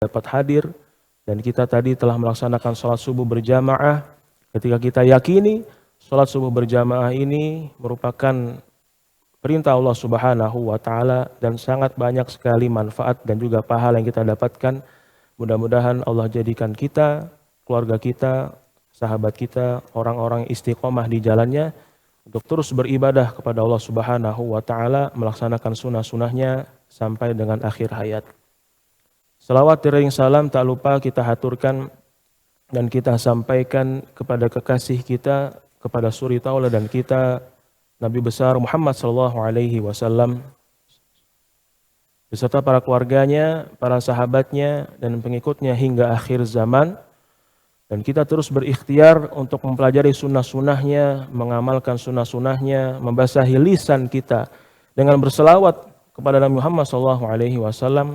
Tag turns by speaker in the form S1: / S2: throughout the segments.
S1: dapat hadir, dan kita tadi telah melaksanakan sholat subuh berjamaah. Ketika kita yakini sholat subuh berjamaah ini merupakan perintah Allah Subhanahu wa Ta'ala dan sangat banyak sekali manfaat dan juga pahala yang kita dapatkan. Mudah-mudahan Allah jadikan kita, keluarga kita, sahabat kita, orang-orang istiqomah di jalannya untuk terus beribadah kepada Allah Subhanahu wa Ta'ala, melaksanakan sunnah-sunnahnya sampai dengan akhir hayat. Salawat dan salam tak lupa kita haturkan dan kita sampaikan kepada kekasih kita, kepada suri tauladan kita, Nabi besar Muhammad SAW, beserta para keluarganya, para sahabatnya, dan pengikutnya hingga akhir zaman. Dan kita terus berikhtiar untuk mempelajari sunnah-sunnahnya, mengamalkan sunnah-sunnahnya, membasahi lisan kita dengan berselawat kepada Nabi Muhammad SAW.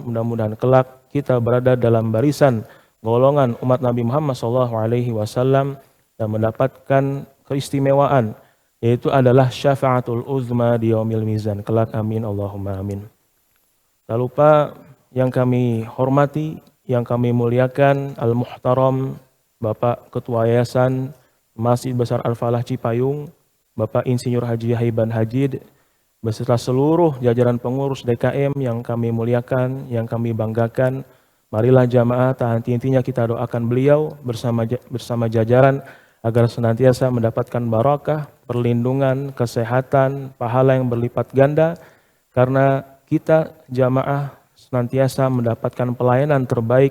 S1: Mudah-mudahan kelak kita berada dalam barisan golongan umat Nabi Muhammad SAW dan mendapatkan keistimewaan, yaitu adalah syafaatul uzma di yaumil mizan kelak. Amin Allahumma amin. Tak lupa yang kami hormati, yang kami muliakan, Al-Muhtaram Bapak Ketua Yayasan Masjid Besar Al-Falah Cipayung, Bapak Insinyur Haji Haiban Hajid, beserta seluruh jajaran pengurus DKM yang kami muliakan, yang kami banggakan. Marilah jamaah tak henti-hentinya kita doakan beliau bersama jajaran agar senantiasa mendapatkan barakah, perlindungan, kesehatan, pahala yang berlipat ganda, karena kita jamaah senantiasa mendapatkan pelayanan terbaik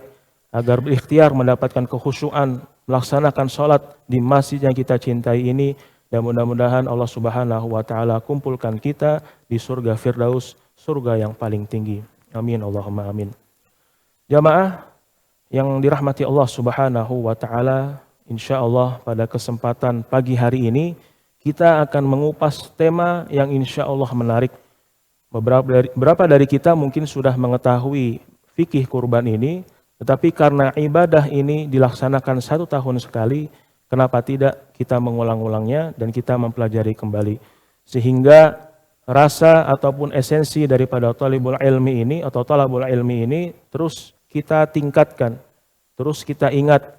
S1: agar berikhtiar mendapatkan kekhusyuan, melaksanakan sholat di masjid yang kita cintai ini, dan mudah-mudahan Allah Subhanahu wa Ta'ala kumpulkan kita di surga Firdaus, surga yang paling tinggi. Amin Allahumma amin. Jamaah yang dirahmati Allah Subhanahu wa Ta'ala, insya Allah pada kesempatan pagi hari ini kita akan mengupas tema yang insya Allah menarik. Beberapa dari kita mungkin sudah mengetahui fikih kurban ini, tetapi karena ibadah ini dilaksanakan 1 tahun sekali, kenapa tidak kita mengulang-ulangnya dan kita mempelajari kembali. Sehingga rasa ataupun esensi daripada talibul ilmi ini atau talabul ilmi ini terus kita tingkatkan, terus kita ingat.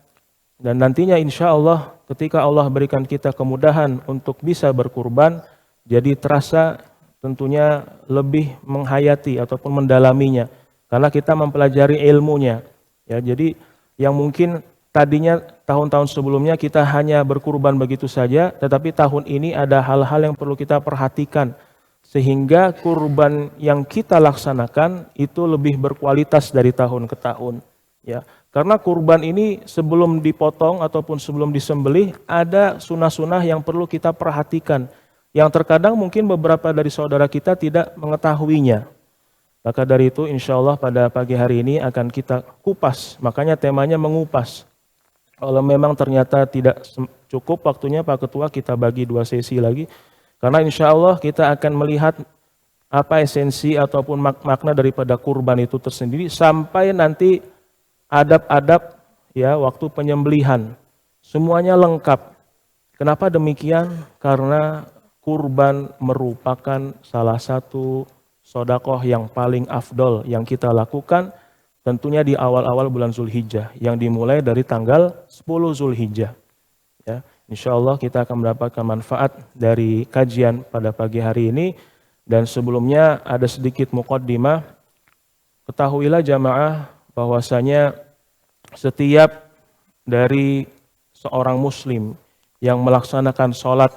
S1: Dan nantinya insya Allah ketika Allah berikan kita kemudahan untuk bisa berkurban, jadi terasa tentunya lebih menghayati ataupun mendalaminya. Karena kita mempelajari ilmunya. Ya, jadi yang mungkin tadinya tahun-tahun sebelumnya kita hanya berkurban begitu saja, tetapi tahun ini ada hal-hal yang perlu kita perhatikan sehingga kurban yang kita laksanakan itu lebih berkualitas dari tahun ke tahun. Ya, karena kurban ini sebelum dipotong ataupun sebelum disembelih ada sunnah-sunnah yang perlu kita perhatikan, yang terkadang mungkin beberapa dari saudara kita tidak mengetahuinya. Maka dari itu insya Allah pada pagi hari ini akan kita kupas, makanya temanya mengupas. Kalau memang ternyata tidak cukup waktunya Pak Ketua, kita bagi 2 sesi lagi. Karena insya Allah kita akan melihat apa esensi ataupun makna daripada kurban itu tersendiri sampai nanti adab-adab ya waktu penyembelihan. Semuanya lengkap. Kenapa demikian? Karena kurban merupakan salah satu sedekah yang paling afdol yang kita lakukan tentunya di awal-awal bulan Zulhijjah yang dimulai dari tanggal 10 Zulhijjah. Ya, insya Allah kita akan mendapatkan manfaat dari kajian pada pagi hari ini. Dan sebelumnya ada sedikit muqaddimah. Ketahuilah jamaah bahwasanya setiap dari seorang muslim yang melaksanakan sholat,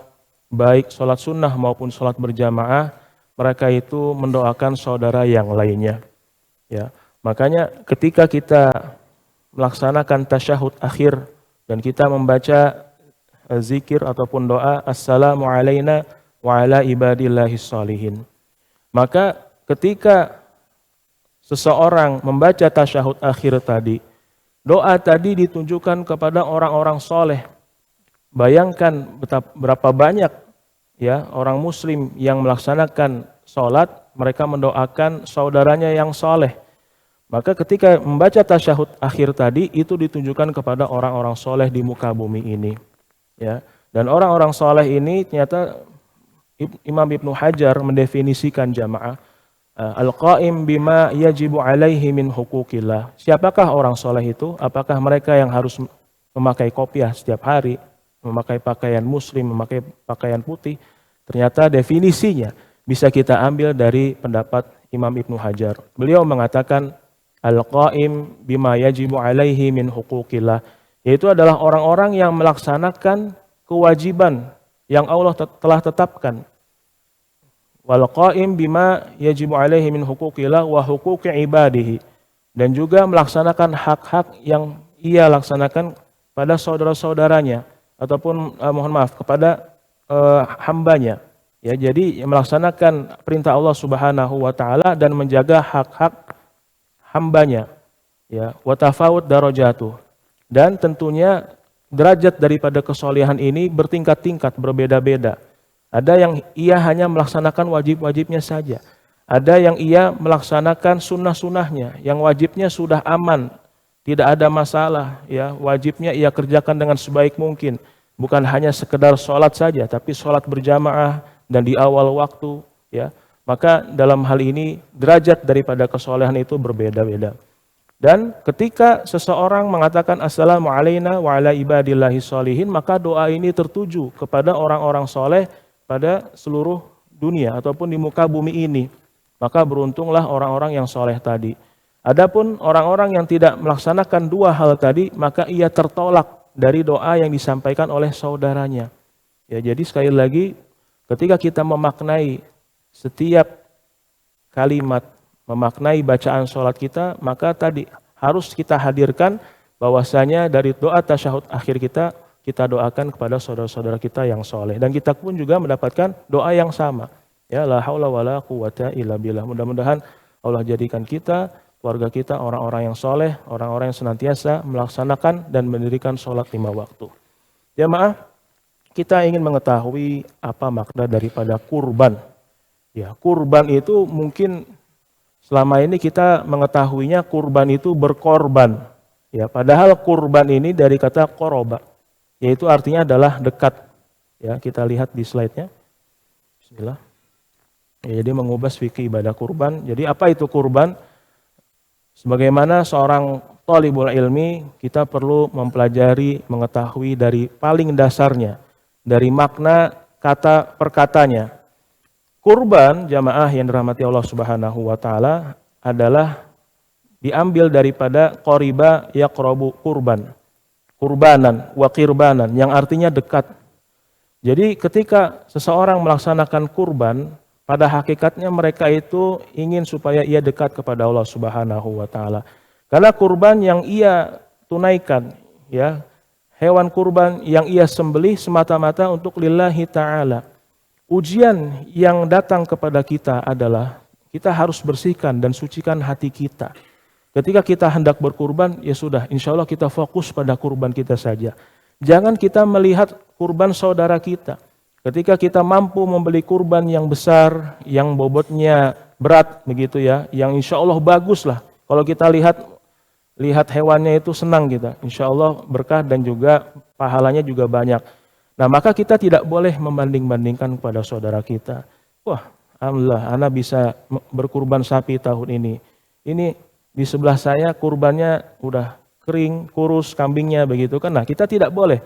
S1: baik sholat sunnah maupun sholat berjamaah, mereka itu mendoakan saudara yang lainnya. Ya, makanya ketika kita melaksanakan tasyahud akhir dan kita membaca zikir ataupun doa assalamu alaina wa ala ibadillahis shalihin, maka ketika seseorang membaca tasyahud akhir tadi, doa tadi ditunjukkan kepada orang-orang soleh. Bayangkan berapa banyak ya orang muslim yang melaksanakan sholat, mereka mendoakan saudaranya yang soleh. Maka ketika membaca tasyahud akhir tadi itu ditunjukkan kepada orang-orang soleh di muka bumi ini. Ya, dan orang-orang soleh ini ternyata Imam Ibnu Hajar mendefinisikan jamaah Al-qaim bima yajibu alaihi min hukukillah. Siapakah orang soleh itu? Apakah mereka yang harus memakai kopiah setiap hari, memakai pakaian muslim, memakai pakaian putih? Ternyata definisinya bisa kita ambil dari pendapat Imam Ibnu Hajar. Beliau mengatakan al-qaim bima yajibu alaihi min hukukillah, yaitu adalah orang-orang yang melaksanakan kewajiban yang Allah telah tetapkan. Wal qaim bima yajibu alaihi min hukukillah wa huquqi ibadihi, dan juga melaksanakan hak-hak yang ia laksanakan pada saudara-saudaranya ataupun kepada hambanya. Ya, jadi melaksanakan perintah Allah Subhanahu wa taala dan menjaga hak-hak hambanya. Ya, wa tafawut darajatuh. Dan tentunya derajat daripada kesolehan ini bertingkat-tingkat, berbeda-beda. Ada yang ia hanya melaksanakan wajib-wajibnya saja. Ada yang ia melaksanakan sunnah-sunnahnya, yang wajibnya sudah aman, tidak ada masalah. Ya, wajibnya ia kerjakan dengan sebaik mungkin. Bukan hanya sekedar sholat saja, tapi sholat berjamaah dan di awal waktu. Ya, maka dalam hal ini derajat daripada kesolehan itu berbeda-beda. Dan ketika seseorang mengatakan assalamu alaina wa ala ibadillahi sholihin, maka doa ini tertuju kepada orang-orang soleh pada seluruh dunia ataupun di muka bumi ini. Maka beruntunglah orang-orang yang soleh tadi. Adapun orang-orang yang tidak melaksanakan dua hal tadi, maka ia tertolak dari doa yang disampaikan oleh saudaranya. Ya, jadi sekali lagi, ketika kita memaknai setiap kalimat, memaknai bacaan sholat kita, maka tadi harus kita hadirkan bahwasanya dari doa tasyahud akhir kita doakan kepada saudara-saudara kita yang soleh. Dan kita pun juga mendapatkan doa yang sama. Ya, la haula wala quwata illa billah. Mudah-mudahan Allah jadikan kita, keluarga kita, orang-orang yang soleh, orang-orang yang senantiasa melaksanakan dan mendirikan sholat 5 waktu. Jamaah, kita ingin mengetahui apa makna daripada kurban. Ya, kurban itu mungkin selama ini kita mengetahuinya kurban itu berkorban. Ya, padahal kurban ini dari kata qoroba, yaitu artinya adalah dekat. Ya, kita lihat di slide-nya. Bismillah. Ya, jadi mengubah fikih ibadah kurban. Jadi apa itu kurban? Sebagaimana seorang thalibul ilmi, kita perlu mempelajari, mengetahui dari paling dasarnya, dari makna kata perkatanya. Kurban, jamaah yang dirahmati Allah Subhanahu wa taala, adalah diambil daripada qoriba yaqrabu kurban. Kurbanan wa qirbanan, yang artinya dekat. Jadi ketika seseorang melaksanakan kurban, pada hakikatnya mereka itu ingin supaya ia dekat kepada Allah Subhanahu wa taala. Karena kurban yang ia tunaikan, ya, hewan kurban yang ia sembelih semata-mata untuk lillahi taala. Ujian yang datang kepada kita adalah kita harus bersihkan dan sucikan hati kita. Ketika kita hendak berkurban, ya sudah, insya Allah kita fokus pada kurban kita saja. Jangan kita melihat kurban saudara kita. Ketika kita mampu membeli kurban yang besar, yang bobotnya berat, begitu ya, yang insya Allah bagus lah. Kalau kita lihat hewannya itu senang kita, insya Allah berkah dan juga pahalanya juga banyak. Nah, maka kita tidak boleh membanding-bandingkan kepada saudara kita. Wah, alhamdulillah, ana bisa berkurban sapi tahun ini. Ini di sebelah saya kurbannya udah kering, kurus kambingnya begitu kan. Nah, kita tidak boleh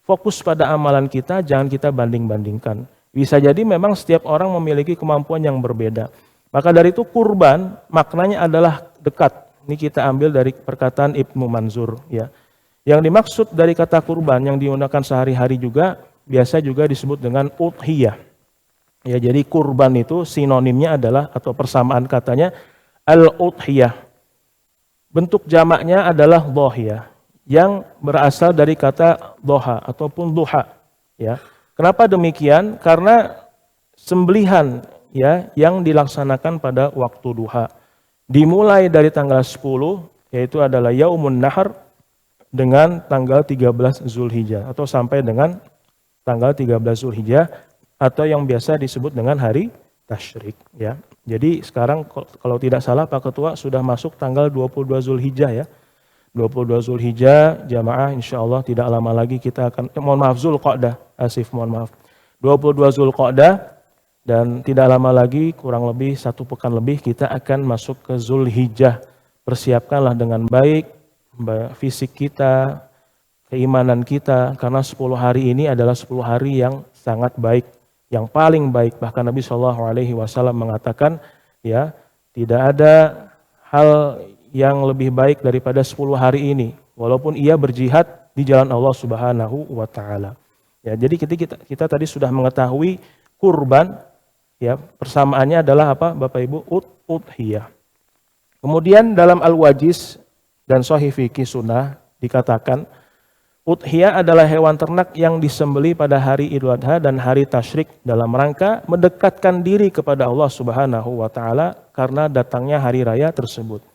S1: fokus pada amalan kita, jangan kita banding-bandingkan. Bisa jadi memang setiap orang memiliki kemampuan yang berbeda. Maka dari itu kurban maknanya adalah dekat. Ini kita ambil dari perkataan Ibnu Manzur, ya. Yang dimaksud dari kata kurban yang digunakan sehari-hari juga biasa juga disebut dengan udhiyah. Ya, jadi kurban itu sinonimnya adalah atau persamaan katanya al-udhiyah. Bentuk jamaknya adalah dhohiyah yang berasal dari kata doha ataupun duha. Ya. Kenapa demikian? Karena sembelihan, ya, yang dilaksanakan pada waktu duha. Dimulai dari tanggal 10, yaitu adalah Yaumun Nahar, dengan tanggal 13 Zulhijjah atau sampai dengan tanggal 13 Zulhijjah atau yang biasa disebut dengan hari tasyrik, ya. Jadi sekarang kalau tidak salah Pak Ketua sudah masuk tanggal 22 Zulhijjah, ya. 22 Zulhijjah, jamaah insyaallah tidak lama lagi kita akan mohon maaf Zulqa'dah, mohon maaf. 22 Zulqa'dah Dan tidak lama lagi, kurang lebih 1 pekan lebih, kita akan masuk ke Zulhijjah. Persiapkanlah dengan baik fisik kita, keimanan kita, karena 10 hari ini adalah 10 hari yang sangat baik, yang paling baik. Bahkan Nabi SAW mengatakan, ya, tidak ada hal yang lebih baik daripada 10 hari ini, walaupun ia berjihad di jalan Allah Subhanahu wa taala. Ya, jadi kita tadi sudah mengetahui kurban, ya, persamaannya adalah apa, Bapak Ibu? Udhiyah. Kemudian dalam Al-Wajiz dan Shahih Fiqih Sunnah dikatakan udhiyah adalah hewan ternak yang disembeli pada hari Idul Adha dan hari Tasyrik dalam rangka mendekatkan diri kepada Allah Subhanahu wa taala karena datangnya hari raya tersebut.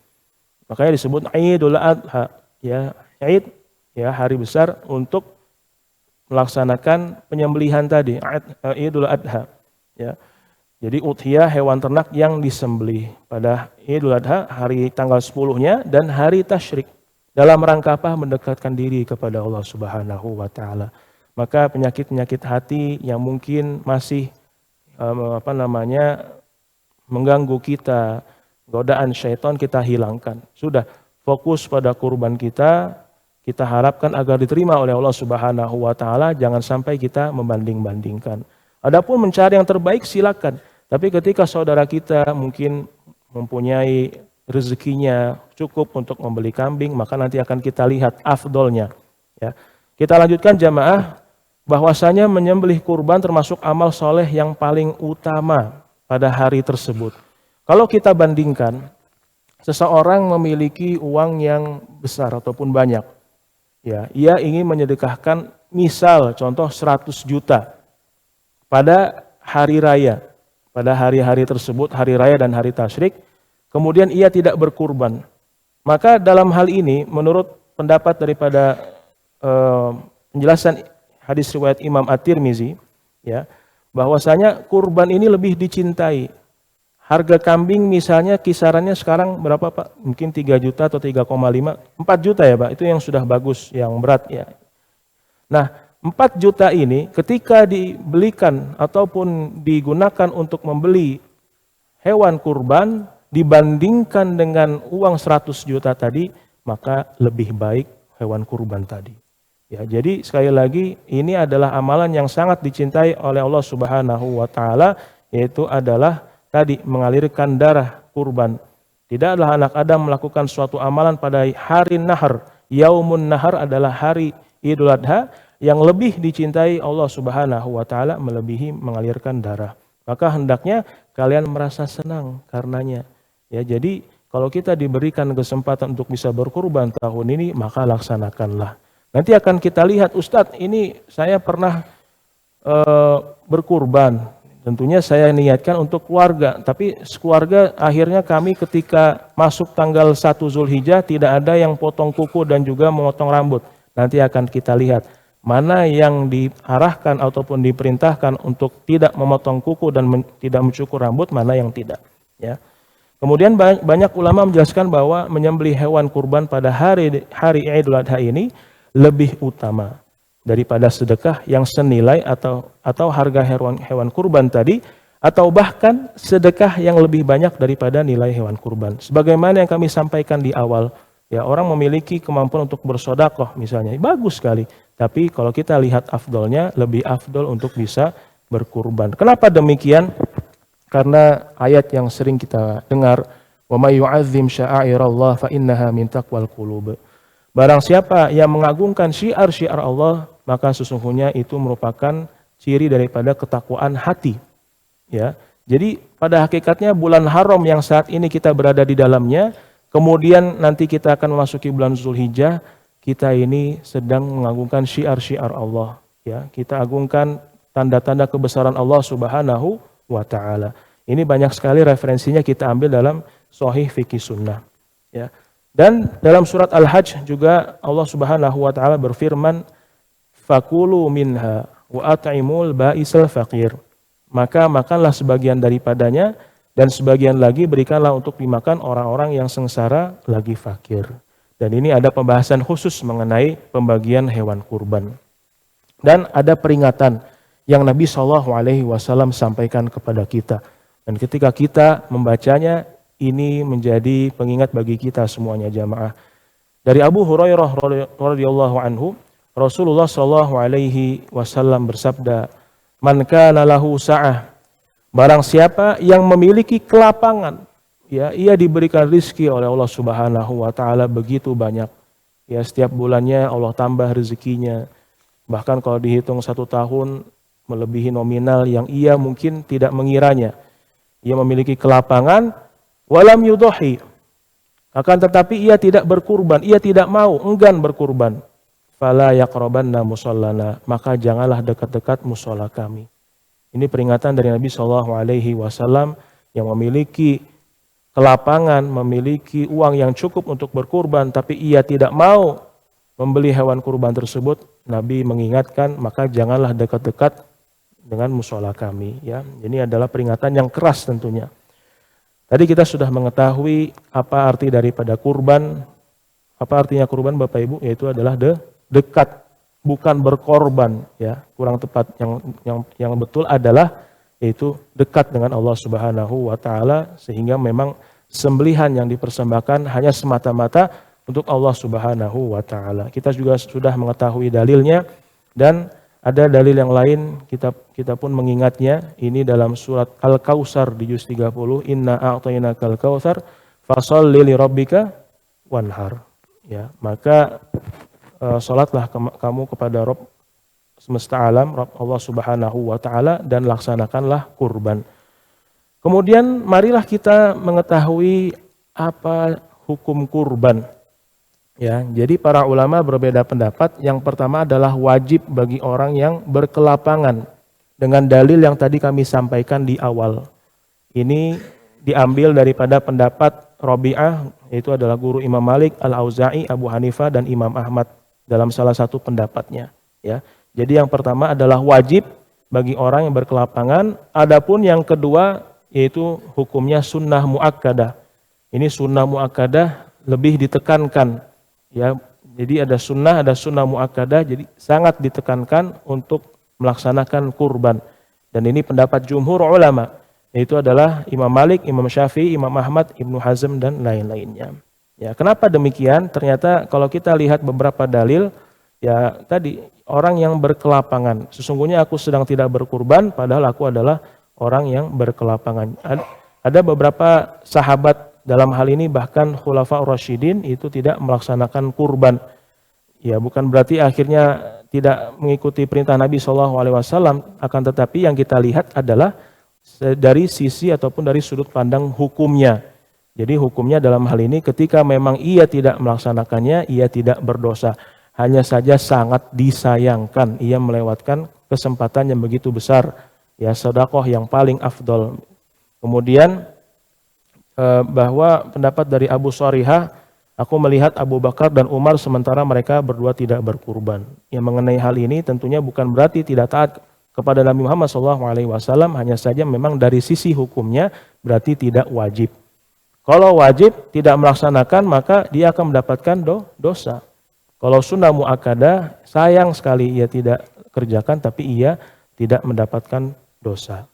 S1: Makanya disebut Idul Adha, ya, Id, ya, hari besar untuk melaksanakan penyembelihan tadi, Idul Adha, ya. Jadi udhiyah hewan ternak yang disembelih pada Idul Adha hari tanggal 10-nya dan hari Tasyrik dalam rangka apa? Mendekatkan diri kepada Allah Subhanahu wa taala. Maka penyakit-penyakit hati yang mungkin masih mengganggu kita, godaan syaitan kita hilangkan. Sudah fokus pada kurban kita harapkan agar diterima oleh Allah Subhanahu wa taala, jangan sampai kita membanding-bandingkan. Adapun mencari yang terbaik silakan. Tapi ketika saudara kita mungkin mempunyai rezekinya cukup untuk membeli kambing, maka nanti akan kita lihat afdolnya. Ya. Kita lanjutkan jamaah, bahwasanya menyembelih kurban termasuk amal soleh yang paling utama pada hari tersebut. Kalau kita bandingkan, seseorang memiliki uang yang besar ataupun banyak, ya, ia ingin menyedekahkan misal contoh 100 juta pada hari raya. Pada hari-hari tersebut, hari raya dan hari tasyrik, kemudian ia tidak berkurban. Maka dalam hal ini, menurut pendapat daripada penjelasan hadis riwayat Imam At-Tirmizi, ya, bahwasanya kurban ini lebih dicintai. Harga kambing misalnya kisarannya sekarang berapa Pak? Mungkin 3 juta atau 3,5, 4 juta ya Pak, itu yang sudah bagus, yang berat ya. Nah, 4 juta ini ketika dibelikan ataupun digunakan untuk membeli hewan kurban dibandingkan dengan uang 100 juta tadi, maka lebih baik hewan kurban tadi. Ya, jadi sekali lagi ini adalah amalan yang sangat dicintai oleh Allah Subhanahu wa taala, yaitu adalah tadi mengalirkan darah kurban. Tidaklah anak Adam melakukan suatu amalan pada hari nahar. Yaumun nahar adalah hari Idul Adha yang lebih dicintai Allah Subhanahu wa taala melebihi mengalirkan darah. Maka hendaknya kalian merasa senang karenanya. Ya, jadi kalau kita diberikan kesempatan untuk bisa berkurban tahun ini, maka laksanakanlah. Nanti akan kita lihat, Ustadz, ini saya pernah berkurban. Tentunya saya niatkan untuk keluarga, tapi keluarga akhirnya kami ketika masuk tanggal 1 Zulhijjah tidak ada yang potong kuku dan juga memotong rambut. Nanti akan kita lihat mana yang diarahkan ataupun diperintahkan untuk tidak memotong kuku dan tidak mencukur rambut, mana yang tidak. Ya. Kemudian banyak ulama menjelaskan bahwa menyembelih hewan kurban pada hari Idul Adha ini lebih utama daripada sedekah yang senilai atau harga hewan kurban tadi, atau bahkan sedekah yang lebih banyak daripada nilai hewan kurban. Sebagaimana yang kami sampaikan di awal, ya, orang memiliki kemampuan untuk bersedekah misalnya, bagus sekali. Tapi kalau kita lihat afdolnya, lebih afdol untuk bisa berkurban. Kenapa demikian? Karena ayat yang sering kita dengar, wa may yu'azzim sya'airallah fa innaha min taqwal qulub. Barang siapa yang mengagungkan syiar-syiar Allah, maka sesungguhnya itu merupakan ciri daripada ketakwaan hati. Ya. Jadi pada hakikatnya bulan haram yang saat ini kita berada di dalamnya, kemudian nanti kita akan memasuki bulan Zulhijjah, kita ini sedang mengagungkan syiar-syiar Allah. Ya. Kita agungkan tanda-tanda kebesaran Allah Subhanahu wa ta'ala. Ini banyak sekali referensinya kita ambil dalam Shahih Fiqih Sunnah. Ya. Dan dalam surat Al-Hajj juga Allah Subhanahu wa ta'ala berfirman, fakulu minha wa at'imul ba'isal faqir. Maka makanlah sebagian daripadanya dan sebagian lagi berikanlah untuk dimakan orang-orang yang sengsara lagi fakir. Dan ini ada pembahasan khusus mengenai pembagian hewan kurban. Dan ada peringatan yang Nabi SAW sampaikan kepada kita. Dan ketika kita membacanya, ini menjadi pengingat bagi kita semuanya jamaah. Dari Abu Hurairah radhiyallahu anhu, Rasulullah SAW bersabda, "Man kana lahu sa'ah," barang siapa yang memiliki kelapangan, ya, ia diberikan rizki oleh Allah Subhanahu wa taala begitu banyak. Ya, setiap bulannya Allah tambah rezekinya. Bahkan kalau dihitung 1 tahun melebihi nominal yang ia mungkin tidak mengiranya. Ia memiliki kelapangan, walam yudhi. Akan tetapi ia tidak berkurban, ia tidak mau, enggan berkurban. Fala yaqrabanna musallana, maka janganlah dekat-dekat musola kami. Ini peringatan dari Nabi SAW yang memiliki kelapangan, memiliki uang yang cukup untuk berkurban, tapi ia tidak mau membeli hewan kurban tersebut. Nabi mengingatkan, maka janganlah dekat-dekat dengan musola kami. Ya, ini adalah peringatan yang keras tentunya. Tadi kita sudah mengetahui apa arti daripada kurban. Apa artinya kurban Bapak Ibu? Yaitu adalah dekat, bukan berkorban. Ya, kurang tepat. Yang betul adalah yaitu dekat dengan Allah Subhanahu wa taala, sehingga memang sembelihan yang dipersembahkan hanya semata-mata untuk Allah Subhanahu wa taala. Kita juga sudah mengetahui dalilnya, dan ada dalil yang lain kita pun mengingatnya. Ini dalam surat Al-Kautsar di juz 30, inna a'tainakal kautsar fasholli li rabbika wanhar. Ya, maka salatlah kamu kepada Rabb semesta alam, Rabb Allah Subhanahu wa taala, dan laksanakanlah kurban. Kemudian marilah kita mengetahui apa hukum kurban. Ya, jadi para ulama berbeda pendapat. Yang pertama adalah wajib bagi orang yang berkelapangan dengan dalil yang tadi kami sampaikan di awal. Ini diambil daripada pendapat Rabi'ah, yaitu adalah guru Imam Malik, Al-Auza'i, Abu Hanifah, dan Imam Ahmad dalam salah satu pendapatnya. Ya, jadi yang pertama adalah wajib bagi orang yang berkelapangan. Adapun yang kedua yaitu hukumnya sunnah muakkadah. Ini sunnah muakkadah lebih ditekankan. Ya, jadi ada sunnah muakkadah, jadi sangat ditekankan untuk melaksanakan kurban. Dan ini pendapat jumhur ulama, yaitu adalah Imam Malik, Imam Syafi'i, Imam Ahmad, Ibnu Hazm, dan lain-lainnya. Ya, kenapa demikian? Ternyata kalau kita lihat beberapa dalil, ya tadi orang yang berkelapangan. Sesungguhnya aku sedang tidak berkurban, padahal aku adalah orang yang berkelapangan. Ada beberapa sahabat dalam hal ini, bahkan Khulafaur Rasyidin, itu tidak melaksanakan kurban. Ya, bukan berarti akhirnya tidak mengikuti perintah Nabi SAW, akan tetapi yang kita lihat adalah dari sisi ataupun dari sudut pandang hukumnya. Jadi hukumnya dalam hal ini ketika memang ia tidak melaksanakannya, ia tidak berdosa. Hanya saja sangat disayangkan ia melewatkan kesempatan yang begitu besar. Ya, sedekah yang paling afdol. Kemudian bahwa pendapat dari Abu Sharihah, aku melihat Abu Bakar dan Umar sementara mereka berdua tidak berkurban. Yang mengenai hal ini tentunya bukan berarti tidak taat kepada Nabi Muhammad SAW, hanya saja memang dari sisi hukumnya berarti tidak wajib. Kalau wajib tidak melaksanakan, maka dia akan mendapatkan dosa. Kalau sunnah muakkadah, sayang sekali ia tidak kerjakan, tapi ia tidak mendapatkan dosa.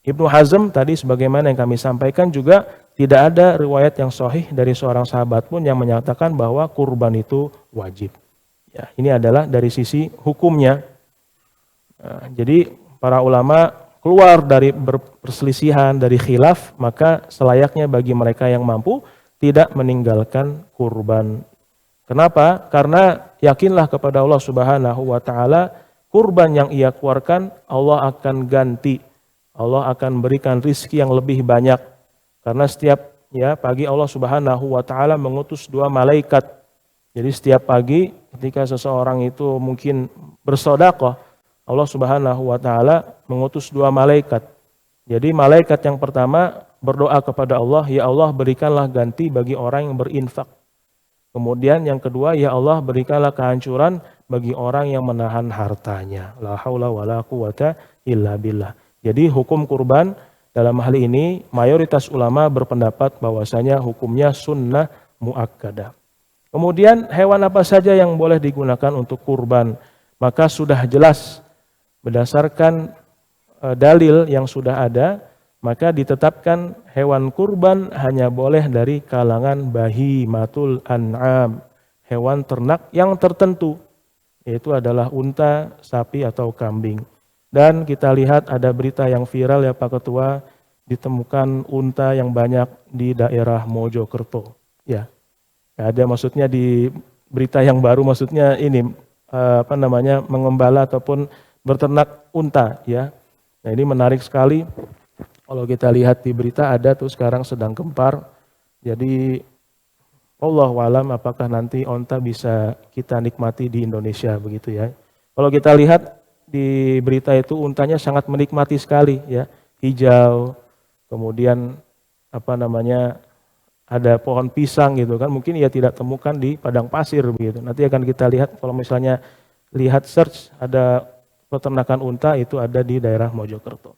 S1: Ibnu Hazm tadi sebagaimana yang kami sampaikan juga tidak ada riwayat yang sahih dari seorang sahabat pun yang menyatakan bahwa kurban itu wajib. Ya, ini adalah dari sisi hukumnya. Nah, jadi para ulama keluar dari perselisihan, dari khilaf, maka selayaknya bagi mereka yang mampu tidak meninggalkan kurban. Kenapa? Karena yakinlah kepada Allah Subhanahu wa taala, kurban yang ia keluarkan Allah akan ganti. Allah akan berikan rizki yang lebih banyak. Karena setiap pagi Allah Subhanahu wa taala mengutus 2 malaikat. Jadi setiap pagi ketika seseorang itu mungkin bersedekah, Allah Subhanahu wa taala mengutus 2 malaikat. Jadi malaikat yang pertama berdoa kepada Allah, ya Allah berikanlah ganti bagi orang yang berinfak. Kemudian yang kedua, ya Allah berikanlah kehancuran bagi orang yang menahan hartanya. La haula wala quwata illa billah. Jadi hukum kurban dalam hal ini mayoritas ulama berpendapat bahwasanya hukumnya sunnah muakkadah. Kemudian hewan apa saja yang boleh digunakan untuk kurban? Maka sudah jelas berdasarkan dalil yang sudah ada, maka ditetapkan hewan kurban hanya boleh dari kalangan bahimatul an'am, hewan ternak yang tertentu, yaitu adalah unta, sapi atau kambing. Dan kita lihat ada berita yang viral ya Pak Ketua, ditemukan unta yang banyak di daerah Mojokerto. Ya, ada maksudnya di berita yang baru, maksudnya ini mengembala ataupun berternak unta ya. Nah ini menarik sekali. Kalau kita lihat di berita ada tuh sekarang sedang gempar. Jadi Allahu alam apakah nanti onta bisa kita nikmati di Indonesia begitu ya. Kalau kita lihat di berita itu untanya sangat menikmati sekali ya. Hijau, kemudian ada pohon pisang gitu kan. Mungkin ia tidak temukan di padang pasir begitu. Nanti akan kita lihat kalau misalnya lihat search ada peternakan unta itu ada di daerah Mojokerto.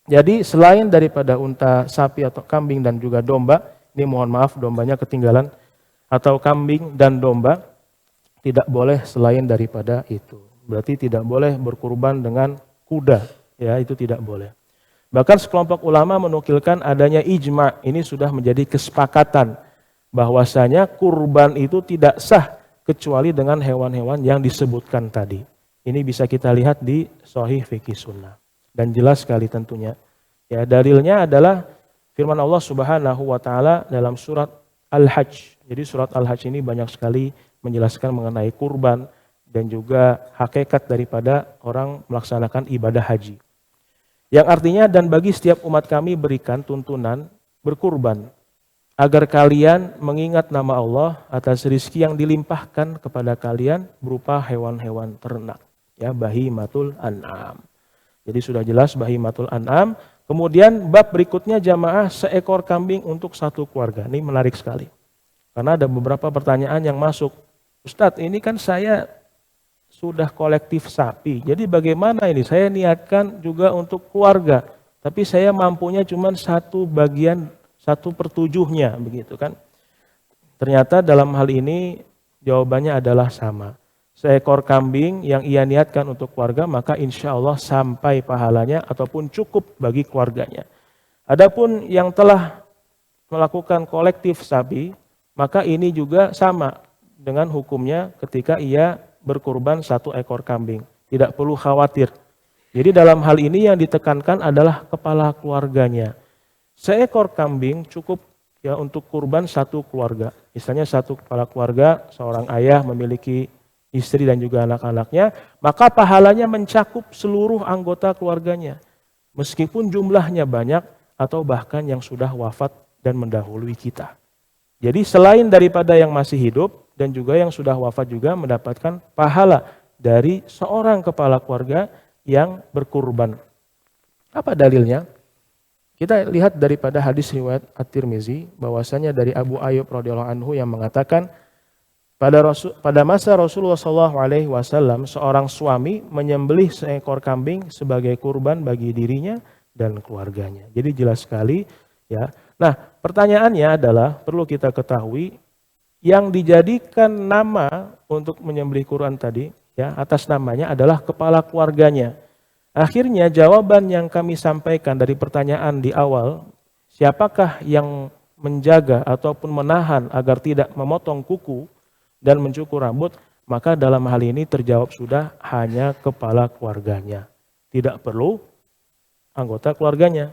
S1: Jadi selain daripada unta, sapi atau kambing dan juga domba, ini mohon maaf dombanya ketinggalan, atau kambing dan domba, tidak boleh selain daripada itu. Berarti tidak boleh berkurban dengan kuda, ya itu tidak boleh. Bahkan sekelompok ulama menukilkan adanya ijma, ini sudah menjadi kesepakatan bahwasanya kurban itu tidak sah kecuali dengan hewan-hewan yang disebutkan tadi. Ini bisa kita lihat di Sahih Fikih Sunnah. Dan jelas sekali tentunya. Ya, dalilnya adalah firman Allah Subhanahu wa taala dalam surat Al-Hajj. Jadi surat Al-Hajj ini banyak sekali menjelaskan mengenai kurban dan juga hakikat daripada orang melaksanakan ibadah haji. Yang artinya dan bagi setiap umat kami berikan tuntunan berkurban agar kalian mengingat nama Allah atas rizki yang dilimpahkan kepada kalian berupa hewan-hewan ternak. Ya, bahimatul an'am. Jadi sudah jelas bahimatul an'am. Kemudian bab berikutnya jamaah seekor kambing untuk satu keluarga. Ini menarik sekali. Karena ada beberapa pertanyaan yang masuk. Ustadz, ini kan saya sudah kolektif sapi. Jadi bagaimana ini? Saya niatkan juga untuk keluarga. Tapi saya mampunya cuma satu bagian, 1/7-nya begitu kan. Ternyata dalam hal ini jawabannya adalah sama. Seekor kambing yang ia niatkan untuk keluarga, maka insya Allah sampai pahalanya ataupun cukup bagi keluarganya. Adapun yang telah melakukan kolektif sapi, maka ini juga sama dengan hukumnya ketika ia berkurban 1 ekor kambing. Tidak perlu khawatir. Jadi dalam hal ini yang ditekankan adalah kepala keluarganya. Seekor kambing cukup ya untuk kurban 1 keluarga. Misalnya 1 kepala keluarga, seorang ayah memiliki istri dan juga anak-anaknya, maka pahalanya mencakup seluruh anggota keluarganya. Meskipun jumlahnya banyak atau bahkan yang sudah wafat dan mendahului kita. Jadi selain daripada yang masih hidup dan juga yang sudah wafat juga mendapatkan pahala dari seorang kepala keluarga yang berkurban. Apa dalilnya? Kita lihat daripada hadis riwayat At-Tirmizi bahwasanya dari Abu Ayyub radhiyallahu anhu yang mengatakan pada masa Rasulullah SAW, seorang suami menyembelih seekor kambing sebagai kurban bagi dirinya dan keluarganya. Jadi jelas sekali ya. Nah, pertanyaannya adalah perlu kita ketahui yang dijadikan nama untuk menyembelih kurban tadi ya, atas namanya adalah kepala keluarganya. Akhirnya jawaban yang kami sampaikan dari pertanyaan di awal, siapakah yang menjaga ataupun menahan agar tidak memotong kuku dan mencukur rambut, maka dalam hal ini terjawab sudah hanya kepala keluarganya. Tidak perlu anggota keluarganya.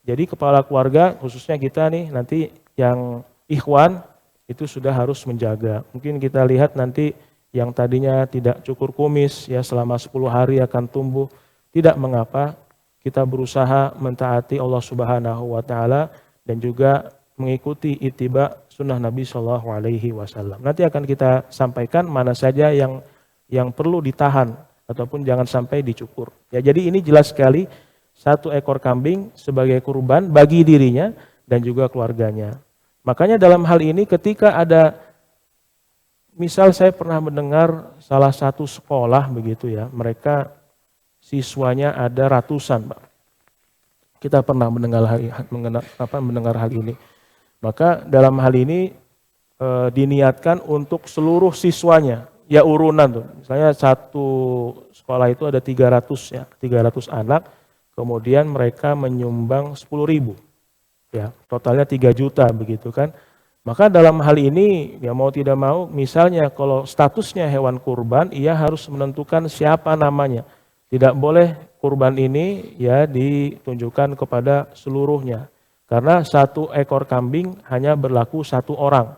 S1: Jadi kepala keluarga khususnya kita nih nanti yang ikhwan itu sudah harus menjaga. Mungkin kita lihat nanti yang tadinya tidak cukur kumis ya selama 10 hari akan tumbuh. Tidak mengapa kita berusaha mentaati Allah Subhanahu wa taala dan juga mengikuti ittiba sunnah Nabi Shallallahu Alaihi Wasallam. Nanti akan kita sampaikan mana saja yang perlu ditahan ataupun jangan sampai dicukur. Ya, jadi ini jelas sekali 1 ekor kambing sebagai kurban bagi dirinya dan juga keluarganya. Makanya dalam hal ini ketika ada, misal saya pernah mendengar salah satu sekolah begitu ya, mereka siswanya ada ratusan, Pak. Kita pernah mendengar hal ini. Maka dalam hal ini diniatkan untuk seluruh siswanya ya urunan tuh. Misalnya satu sekolah itu ada 300 ya, 300 anak, kemudian mereka menyumbang 10.000 ya, totalnya 3 juta begitu kan. Maka dalam hal ini ya mau tidak mau, misalnya kalau statusnya hewan kurban, ia harus menentukan siapa namanya. Tidak boleh kurban ini ya ditunjukkan kepada seluruhnya. Karena satu ekor kambing hanya berlaku satu orang.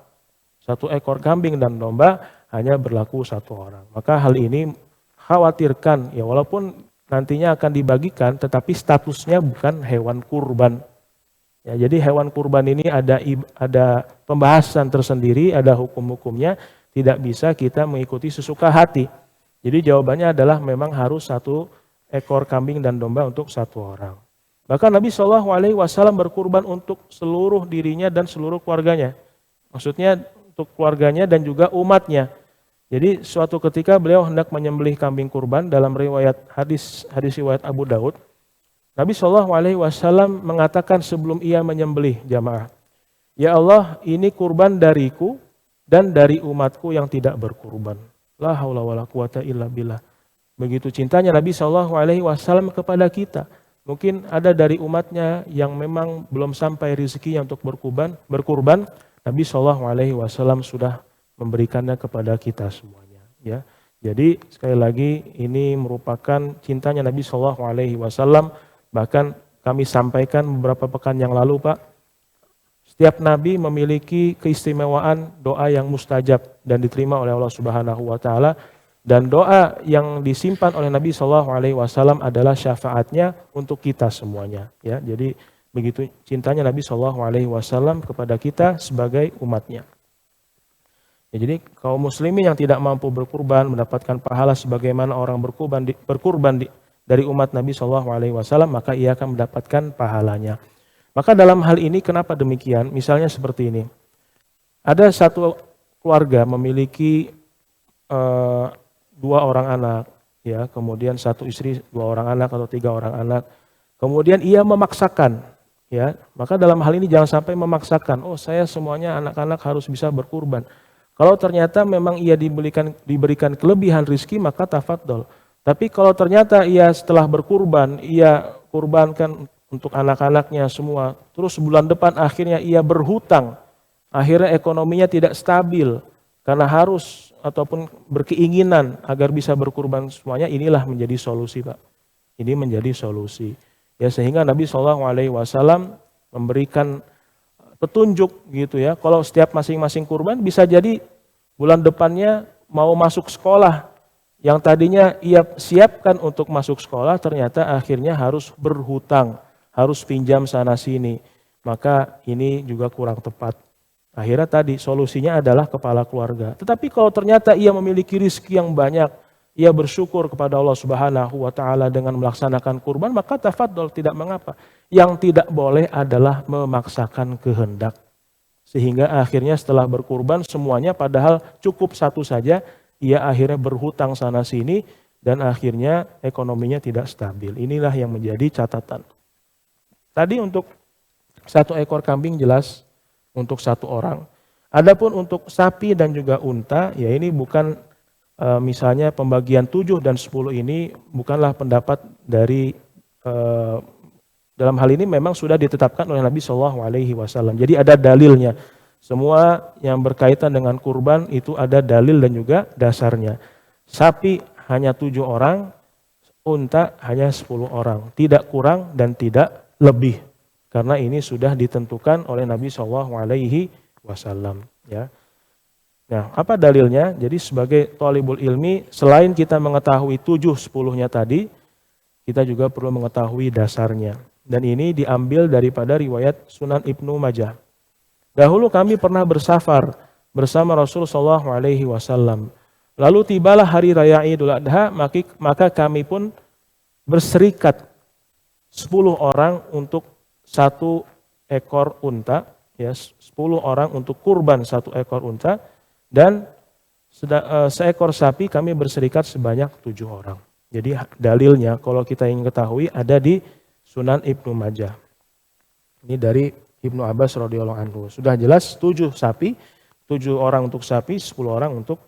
S1: Satu ekor kambing dan domba hanya berlaku satu orang. Maka hal ini khawatirkan ya, walaupun nantinya akan dibagikan tetapi statusnya bukan hewan kurban. Ya, jadi hewan kurban ini ada pembahasan tersendiri, ada hukum-hukumnya, tidak bisa kita mengikuti sesuka hati. Jadi jawabannya adalah memang harus satu ekor kambing dan domba untuk satu orang. Bahkan Nabi SAW berkurban untuk seluruh dirinya dan seluruh keluarganya. Maksudnya untuk keluarganya dan juga umatnya. Jadi suatu ketika beliau hendak menyembelih kambing kurban dalam riwayat hadis riwayat Abu Daud. Nabi SAW mengatakan sebelum ia menyembelih jamaah, "Ya Allah, ini kurban dariku dan dari umatku yang tidak berkurban." La haula wala quwata illa billah. Begitu cintanya Nabi SAW kepada kita. Mungkin ada dari umatnya yang memang belum sampai rezekinya untuk berkurban. Nabi SAW sudah memberikannya kepada kita semuanya. Ya, jadi sekali lagi ini merupakan cintanya Nabi SAW. Bahkan kami sampaikan beberapa pekan yang lalu, Pak, setiap Nabi memiliki keistimewaan doa yang mustajab dan diterima oleh Allah Subhanahu Wa Taala. Dan doa yang disimpan oleh Nabi SAW adalah syafaatnya untuk kita semuanya. Ya, jadi begitu cintanya Nabi SAW kepada kita sebagai umatnya. Ya, jadi kaum muslimin yang tidak mampu berkurban mendapatkan pahala sebagaimana orang berkurban dari umat Nabi SAW, maka ia akan mendapatkan pahalanya. Maka dalam hal ini kenapa demikian? Misalnya seperti ini. Ada satu keluarga memiliki 2 orang anak, ya, kemudian satu istri, 2 orang anak atau 3 orang anak. Kemudian ia memaksakan. Ya, maka dalam hal ini jangan sampai memaksakan, oh saya semuanya anak-anak harus bisa berkurban. Kalau ternyata memang ia diberikan kelebihan rizki, maka tafadhol. Tapi kalau ternyata ia setelah berkurban, ia kurbankan untuk anak-anaknya semua, terus bulan depan akhirnya ia berhutang, akhirnya ekonominya tidak stabil, karena harus ataupun berkeinginan agar bisa berkurban semuanya, inilah menjadi solusi, Pak. Ini menjadi solusi. Ya, sehingga Nabi SAW memberikan petunjuk gitu ya. Kalau setiap masing-masing kurban bisa jadi bulan depannya mau masuk sekolah, yang tadinya ia siapkan untuk masuk sekolah ternyata akhirnya harus berhutang, harus pinjam sana sini. Maka ini juga kurang tepat. Akhirnya tadi solusinya adalah kepala keluarga. Tetapi kalau ternyata ia memiliki rizki yang banyak, ia bersyukur kepada Allah Subhanahu wa Ta'ala dengan melaksanakan kurban, maka tafadhol, tidak mengapa. Yang tidak boleh adalah memaksakan kehendak. Sehingga akhirnya setelah berkurban semuanya padahal cukup satu saja, ia akhirnya berhutang sana sini dan akhirnya ekonominya tidak stabil. Inilah yang menjadi catatan. Tadi untuk 1 ekor kambing jelas untuk 1 orang. Adapun untuk sapi dan juga unta, ya ini bukan misalnya pembagian 7 dan 10 ini bukanlah pendapat dari dalam hal ini memang sudah ditetapkan oleh Nabi SAW. Jadi ada dalilnya. Semua yang berkaitan dengan kurban itu ada dalil dan juga dasarnya. Sapi hanya 7 orang, unta hanya 10 orang. Tidak kurang dan tidak lebih. Karena ini sudah ditentukan oleh Nabi SAW. Ya. Nah, apa dalilnya? Jadi sebagai thalibul ilmi, selain kita mengetahui 7-10-nya tadi, kita juga perlu mengetahui dasarnya. Dan ini diambil daripada riwayat Sunan Ibnu Majah. Dahulu kami pernah bersafar bersama Rasulullah SAW. Lalu tibalah hari raya Idul Adha, maka kami pun berserikat 10 orang untuk 1 ekor unta, ya, 10 orang untuk kurban 1 ekor unta, dan seekor sapi kami berserikat sebanyak 7 orang. Jadi dalilnya kalau kita ingin ketahui ada di Sunan Ibnu Majah. Ini dari Ibnu Abbas radhiyallahu anhu. Sudah jelas 7 sapi, 7 orang untuk sapi, 10 orang untuk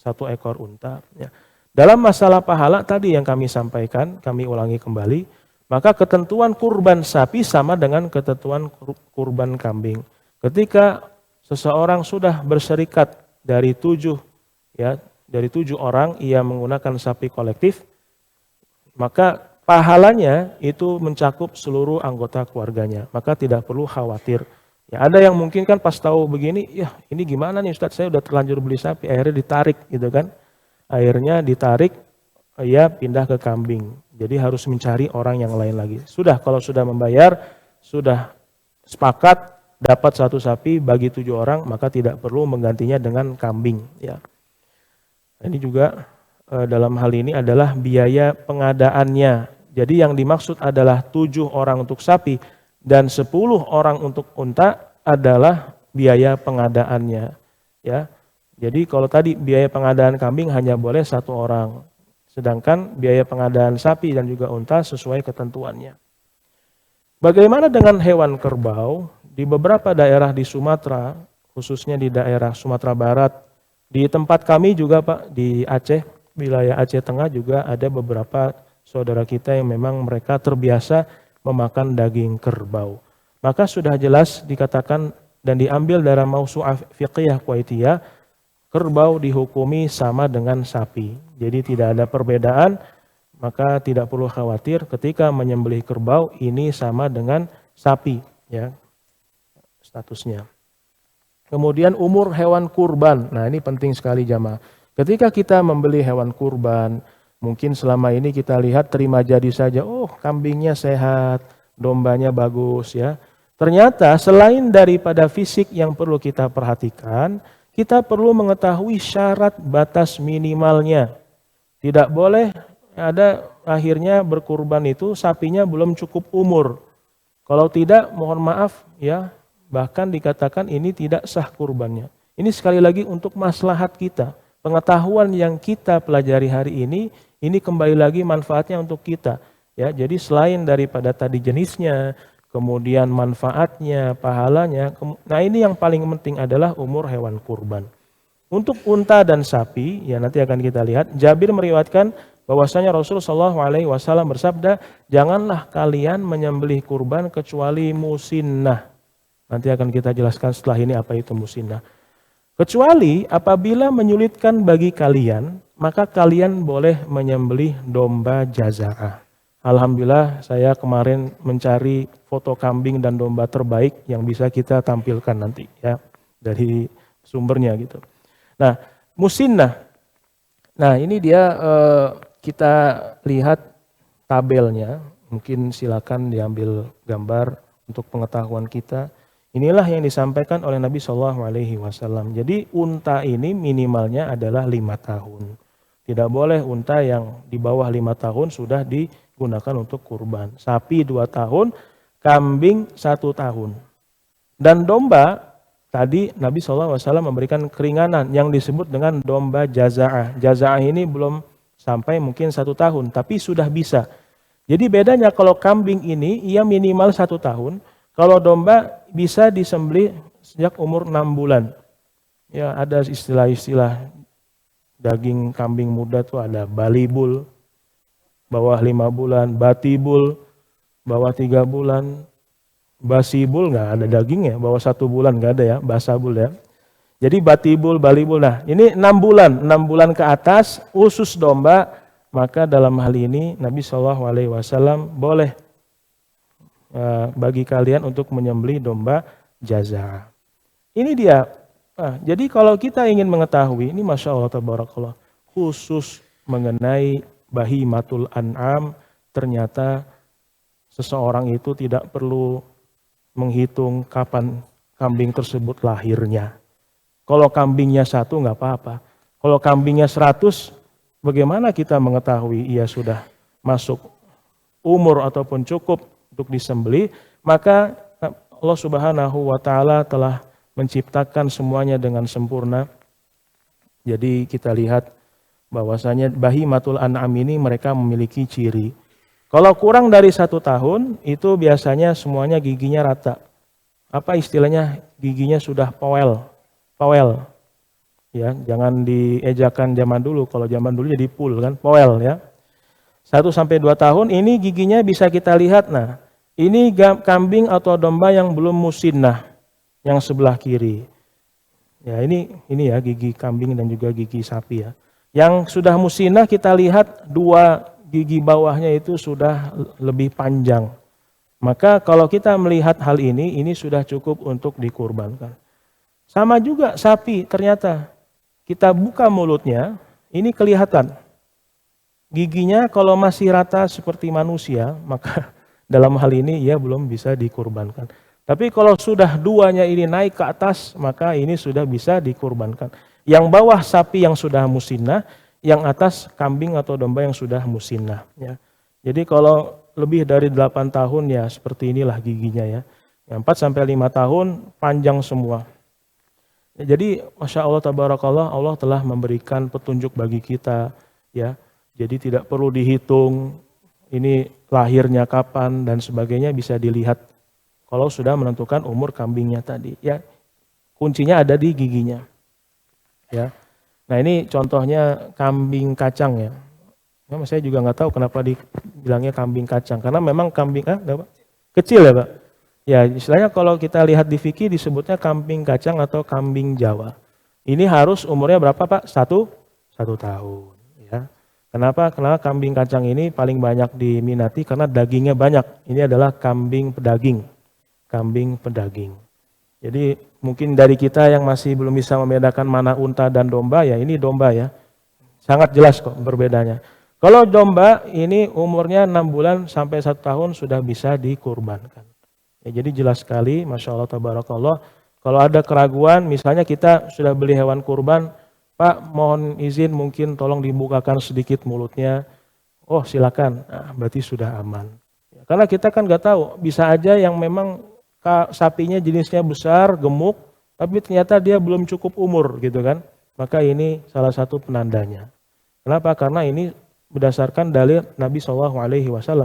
S1: 1 ekor unta. Ya. Dalam masalah pahala tadi yang kami sampaikan, kami ulangi kembali, maka ketentuan kurban sapi sama dengan ketentuan kurban kambing. Ketika seseorang sudah berserikat dari 7 orang ia menggunakan sapi kolektif, maka pahalanya itu mencakup seluruh anggota keluarganya, maka tidak perlu khawatir. Ya, ada yang mungkin kan pas tahu begini, ya ini gimana nih Ustadz, saya udah terlanjur beli sapi, akhirnya ditarik gitu kan. Akhirnya ditarik, ya pindah ke kambing. Jadi harus mencari orang yang lain lagi. Kalau sudah membayar, sudah sepakat dapat 1 sapi bagi 7 orang, maka tidak perlu menggantinya dengan kambing. Ya. Ini juga dalam hal ini adalah biaya pengadaannya. Jadi yang dimaksud adalah 7 orang untuk sapi dan 10 orang untuk unta adalah biaya pengadaannya. Ya. Jadi kalau tadi biaya pengadaan kambing hanya boleh 1 orang. Sedangkan biaya pengadaan sapi dan juga unta sesuai ketentuannya. Bagaimana dengan hewan kerbau? Di beberapa daerah di Sumatera, khususnya di daerah Sumatera Barat, di tempat kami juga Pak, di Aceh, wilayah Aceh Tengah juga ada beberapa saudara kita yang memang mereka terbiasa memakan daging kerbau. Maka sudah jelas dikatakan dan diambil dari Mausu'ah Fiqhiyah Kuwaitiyah, kerbau dihukumi sama dengan sapi. Jadi tidak ada perbedaan, maka tidak perlu khawatir ketika menyembelih kerbau ini sama dengan sapi, ya statusnya. Kemudian umur hewan kurban. Nah, ini penting sekali jamaah. Ketika kita membeli hewan kurban, mungkin selama ini kita lihat terima jadi saja, oh kambingnya sehat, dombanya bagus ya. Ternyata selain daripada fisik yang perlu kita perhatikan, kita perlu mengetahui syarat batas minimalnya. Tidak boleh ada akhirnya berkurban itu sapinya belum cukup umur. Kalau tidak, mohon maaf ya, bahkan dikatakan ini tidak sah kurbannya. Ini sekali lagi untuk maslahat kita. Pengetahuan yang kita pelajari hari ini kembali lagi manfaatnya untuk kita. Ya, jadi selain daripada tadi jenisnya, kemudian manfaatnya, pahalanya. Nah ini yang paling penting adalah umur hewan kurban. Untuk unta dan sapi, ya nanti akan kita lihat. Jabir meriwayatkan bahwasanya Rasulullah SAW bersabda, janganlah kalian menyembelih kurban kecuali musinnah. Nanti akan kita jelaskan setelah ini apa itu musinnah. Kecuali apabila menyulitkan bagi kalian, maka kalian boleh menyembelih domba jaza'ah. Alhamdulillah saya kemarin mencari foto kambing dan domba terbaik yang bisa kita tampilkan nanti ya dari sumbernya gitu. Nah, musinnah. Nah, ini dia kita lihat tabelnya. Mungkin silakan diambil gambar untuk pengetahuan kita. Inilah yang disampaikan oleh Nabi SAW. Jadi unta ini minimalnya adalah 5 tahun. Tidak boleh unta yang di bawah 5 tahun sudah digunakan untuk kurban. Sapi 2 tahun, kambing 1 tahun. Dan domba, tadi Nabi SAW memberikan keringanan yang disebut dengan domba jaza'ah. Jaza'ah ini belum sampai mungkin 1 tahun, tapi sudah bisa. Jadi bedanya kalau kambing ini ia minimal 1 tahun, kalau domba bisa disembelih sejak umur 6 bulan. Ya ada istilah-istilah daging kambing muda tuh ada balibul, bawah 5 bulan, batibul, bawah 3 bulan, basibul nggak ada dagingnya, bawah 1 bulan nggak ada ya, basabul ya. Jadi batibul, balibul, nah ini 6 bulan ke atas, usus domba, maka dalam hal ini Nabi SAW boleh bagi kalian untuk menyembelih domba jaza'ah. Ini dia. Nah, jadi kalau kita ingin mengetahui, ini Masya Allah Tabarakallah, khusus mengenai bahimatul an'am, ternyata seseorang itu tidak perlu menghitung kapan kambing tersebut lahirnya. Kalau kambingnya 1 nggak apa-apa. Kalau kambingnya 100, bagaimana kita mengetahui ia sudah masuk umur ataupun cukup untuk disembelih? Maka Allah Subhanahu wa Ta'ala telah menciptakan semuanya dengan sempurna. Jadi kita lihat bahwasanya bahimatul an'am ini mereka memiliki ciri. Kalau kurang dari 1 tahun itu biasanya semuanya giginya rata. Apa istilahnya? Giginya sudah powel. ya, jangan diejakan zaman dulu. Kalau zaman dulu jadi pul kan, poel ya. 1 sampai 2 tahun ini giginya bisa kita lihat. Nah, ini kambing atau domba yang belum musinnah, yang sebelah kiri. Ya, ini ya gigi kambing dan juga gigi sapi ya. Yang sudah musinnah kita lihat 2 gigi bawahnya itu sudah lebih panjang. Maka kalau kita melihat hal ini sudah cukup untuk dikurbankan. Sama juga sapi, ternyata kita buka mulutnya, ini kelihatan. Giginya kalau masih rata seperti manusia, maka dalam hal ini ia belum bisa dikurbankan. Tapi kalau sudah 2-nya ini naik ke atas, maka ini sudah bisa dikurbankan. Yang bawah sapi yang sudah musinnah, yang atas kambing atau domba yang sudah musinnah. Ya. Jadi kalau lebih dari 8 tahun ya seperti inilah giginya ya. Yang 4-5 tahun panjang semua. Ya, jadi Masya Allah tabarakallah, Allah telah memberikan petunjuk bagi kita ya. Jadi tidak perlu dihitung ini lahirnya kapan dan sebagainya, bisa dilihat kalau sudah menentukan umur kambingnya tadi ya. Kuncinya ada di giginya. Ya. Nah, ini contohnya kambing kacang ya. Nah, saya juga nggak tahu kenapa dibilangnya kambing kacang, karena memang kambing kecil ya Pak. Ya, istilahnya kalau kita lihat di fikih disebutnya kambing kacang atau kambing Jawa. Ini harus umurnya berapa Pak? 1 tahun. Ya. Kenapa? Karena kambing kacang ini paling banyak diminati karena dagingnya banyak. Ini adalah kambing pedaging. Kambing pedaging. Jadi mungkin dari kita yang masih belum bisa membedakan mana unta dan domba, ya ini domba ya. Sangat jelas kok berbedanya. Kalau domba ini umurnya 6 bulan sampai 1 tahun sudah bisa dikurbankan. Ya, jadi jelas sekali, Masya Allah tabarakallah. Kalau ada keraguan, misalnya kita sudah beli hewan kurban, Pak mohon izin mungkin tolong dibukakan sedikit mulutnya. Oh silakan, nah, berarti sudah aman. Ya, karena kita kan nggak tahu, bisa aja yang memang sapinya jenisnya besar, gemuk, tapi ternyata dia belum cukup umur gitu kan. Maka ini salah satu penandanya. Kenapa? Karena ini berdasarkan dalil Nabi SAW,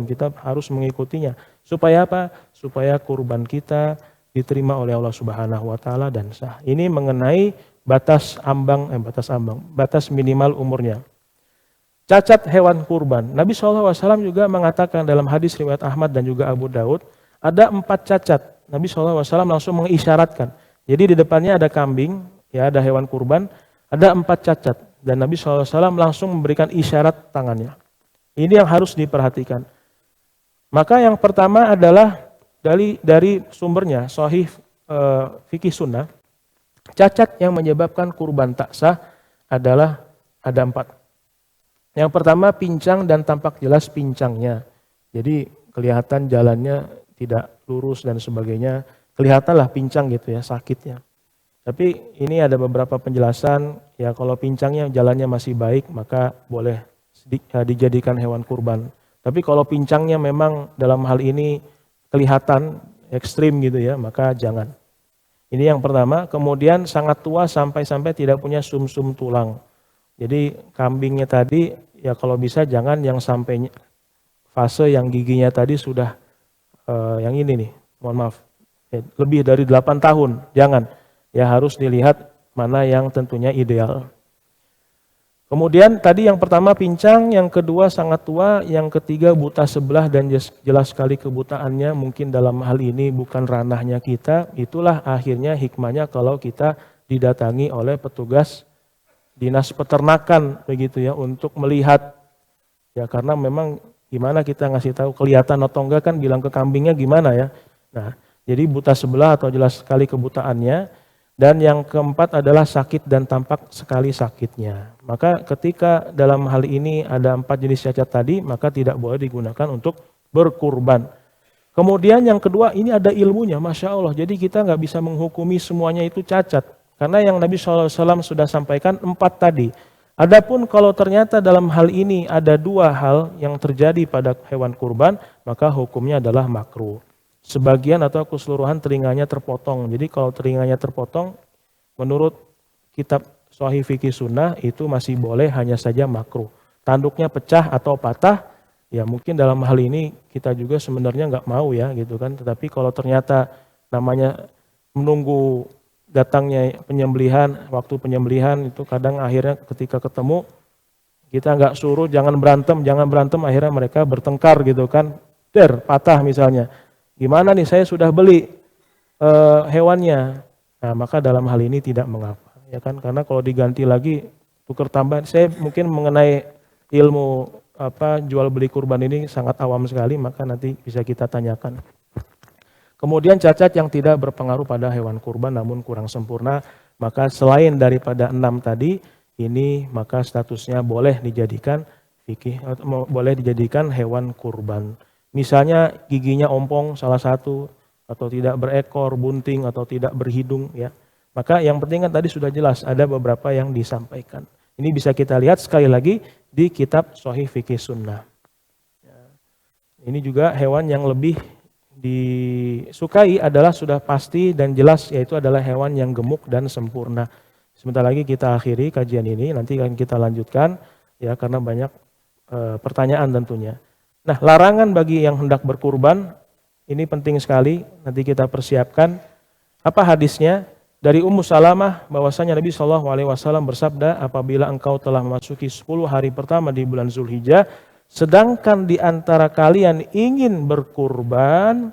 S1: kita harus mengikutinya. Supaya apa? Supaya kurban kita diterima oleh Allah Subhanahu wa taala dan sah. Ini mengenai batas minimal umurnya. Cacat hewan kurban. Nabi SAW juga mengatakan dalam hadis riwayat Ahmad dan juga Abu Daud, ada 4 cacat. Nabi SAW langsung mengisyaratkan. Jadi di depannya ada kambing, ya ada hewan kurban, ada 4 cacat. Dan Nabi SAW langsung memberikan isyarat tangannya. Ini yang harus diperhatikan. Maka yang pertama adalah dari sumbernya, Sahih Fikih Sunnah, cacat yang menyebabkan kurban tak sah adalah ada 4. Yang pertama pincang dan tampak jelas pincangnya. Jadi kelihatan jalannya tidak lurus dan sebagainya. Kelihatanlah pincang gitu ya, sakitnya. Tapi ini ada beberapa penjelasan, ya kalau pincangnya jalannya masih baik maka boleh dijadikan hewan kurban. Tapi kalau pincangnya memang dalam hal ini kelihatan ekstrim gitu ya, maka jangan. Ini yang pertama. Kemudian sangat tua sampai tidak punya sumsum tulang. Jadi kambingnya tadi ya kalau bisa jangan yang sampai fase yang giginya tadi sudah yang ini nih, mohon maaf, lebih dari 8 tahun, jangan. Ya harus dilihat mana yang tentunya ideal. Kemudian tadi yang pertama pincang, yang kedua sangat tua, yang ketiga buta sebelah dan jelas sekali kebutaannya. Mungkin dalam hal ini bukan ranahnya kita. Itulah akhirnya hikmahnya kalau kita didatangi oleh petugas dinas peternakan begitu ya untuk melihat. Ya karena memang gimana kita ngasih tahu kelihatan atau enggak kan, bilang ke kambingnya gimana ya. Nah, jadi buta sebelah atau jelas sekali kebutaannya. Dan yang keempat adalah sakit dan tampak sekali sakitnya. Maka ketika dalam hal ini ada 4 jenis cacat tadi, maka tidak boleh digunakan untuk berkurban. Kemudian yang kedua, ini ada ilmunya, Masya Allah. Jadi kita nggak bisa menghukumi semuanya itu cacat. Karena yang Nabi SAW sudah sampaikan 4 tadi. Adapun kalau ternyata dalam hal ini ada 2 hal yang terjadi pada hewan kurban, maka hukumnya adalah makruh. Sebagian atau keseluruhan telinganya terpotong. Jadi kalau telinganya terpotong, menurut kitab Sahih Fikih Sunnah itu masih boleh, hanya saja makruh. Tanduknya pecah atau patah, ya mungkin dalam hal ini kita juga sebenarnya nggak mau ya gitu kan. Tetapi kalau ternyata namanya menunggu datangnya penyembelihan, waktu penyembelihan itu kadang akhirnya ketika ketemu kita nggak suruh jangan berantem, akhirnya mereka bertengkar gitu kan, patah misalnya. Gimana nih saya sudah beli hewannya. Nah, maka dalam hal ini tidak mengapa, ya kan? Karena kalau diganti lagi tukar tambah, saya mungkin mengenai ilmu jual beli kurban ini sangat awam sekali, maka nanti bisa kita tanyakan. Kemudian cacat yang tidak berpengaruh pada hewan kurban namun kurang sempurna, maka selain daripada 6 tadi, ini maka statusnya boleh dijadikan boleh dijadikan hewan kurban. Misalnya giginya ompong salah satu, atau tidak berekor, bunting, atau tidak berhidung, ya. Maka yang penting kan tadi sudah jelas, ada beberapa yang disampaikan. Ini bisa kita lihat sekali lagi di kitab Shahih Fikih Sunnah. Ini juga hewan yang lebih disukai adalah sudah pasti dan jelas, yaitu adalah hewan yang gemuk dan sempurna. Sebentar lagi kita akhiri kajian ini, nanti akan kita lanjutkan ya karena banyak pertanyaan tentunya. Nah, larangan bagi yang hendak berkurban ini penting sekali, nanti kita persiapkan. Apa hadisnya? Dari Ummu Salamah bahwasanya Nabi SAW bersabda, apabila engkau telah memasuki 10 hari pertama di bulan Zulhijjah, sedangkan di antara kalian ingin berkurban,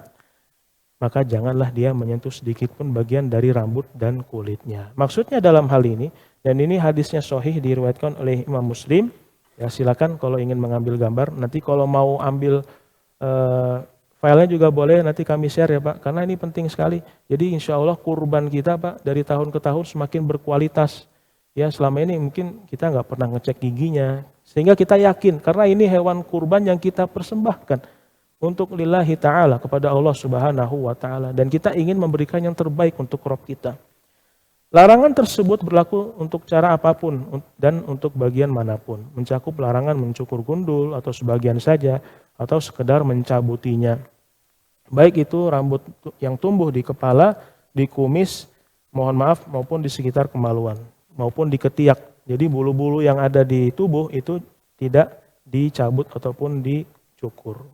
S1: maka janganlah dia menyentuh sedikit pun bagian dari rambut dan kulitnya. Maksudnya dalam hal ini, dan ini hadisnya sahih diriwayatkan oleh Imam Muslim, ya silakan kalau ingin mengambil gambar, nanti kalau mau ambil filenya juga boleh, nanti kami share ya Pak, karena ini penting sekali. Jadi insya Allah kurban kita Pak dari tahun ke tahun semakin berkualitas. Ya selama ini mungkin kita nggak pernah ngecek giginya, sehingga kita yakin karena ini hewan kurban yang kita persembahkan untuk lillahi ta'ala kepada Allah subhanahu wa ta'ala. Dan kita ingin memberikan yang terbaik untuk Rabb kita. Larangan tersebut berlaku untuk cara apapun dan untuk bagian manapun. Mencakup larangan mencukur gundul atau sebagian saja atau sekedar mencabutinya. Baik itu rambut yang tumbuh di kepala, di kumis, mohon maaf, maupun di sekitar kemaluan, maupun di ketiak. Jadi bulu-bulu yang ada di tubuh itu tidak dicabut ataupun dicukur.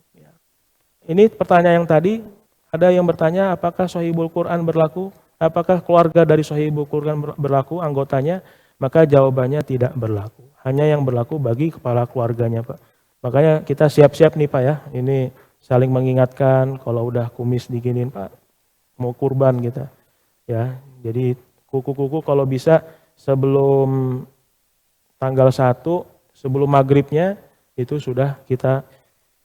S1: Ini pertanyaan yang tadi, ada yang bertanya apakah Shahihul Quran berlaku? Apakah keluarga dari Shahihul Quran berlaku anggotanya? Maka jawabannya tidak berlaku. Hanya yang berlaku bagi kepala keluarganya Pak. Makanya kita siap-siap nih Pak ya, ini saling mengingatkan kalau udah kumis diginin Pak, mau kurban kita. Ya, jadi kuku-kuku kalau bisa sebelum tanggal 1, sebelum maghribnya itu sudah kita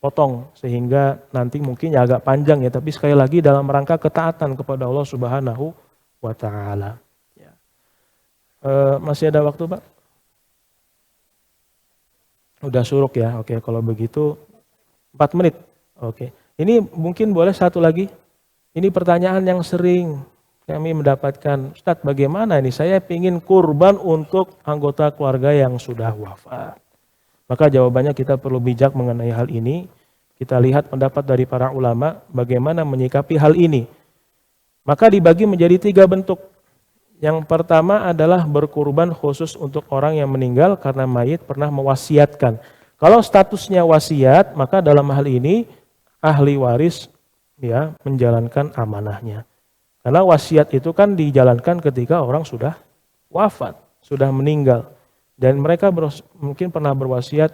S1: potong sehingga nanti mungkin ya agak panjang ya, tapi sekali lagi dalam rangka ketaatan kepada Allah Subhanahu wa Ta'ala. Ya. Masih ada waktu Pak? Udah suruk ya, oke kalau begitu 4 menit. Oke, ini mungkin boleh satu lagi. Ini pertanyaan yang sering kami mendapatkan, Ustadz bagaimana ini saya ingin kurban untuk anggota keluarga yang sudah wafat. Maka jawabannya kita perlu bijak mengenai hal ini. Kita lihat pendapat dari para ulama bagaimana menyikapi hal ini. Maka dibagi menjadi 3 bentuk. Yang pertama adalah berkurban khusus untuk orang yang meninggal karena mayit pernah mewasiatkan. Kalau statusnya wasiat, maka dalam hal ini ahli waris ya menjalankan amanahnya. Karena wasiat itu kan dijalankan ketika orang sudah wafat, sudah meninggal. Dan mereka mungkin pernah berwasiat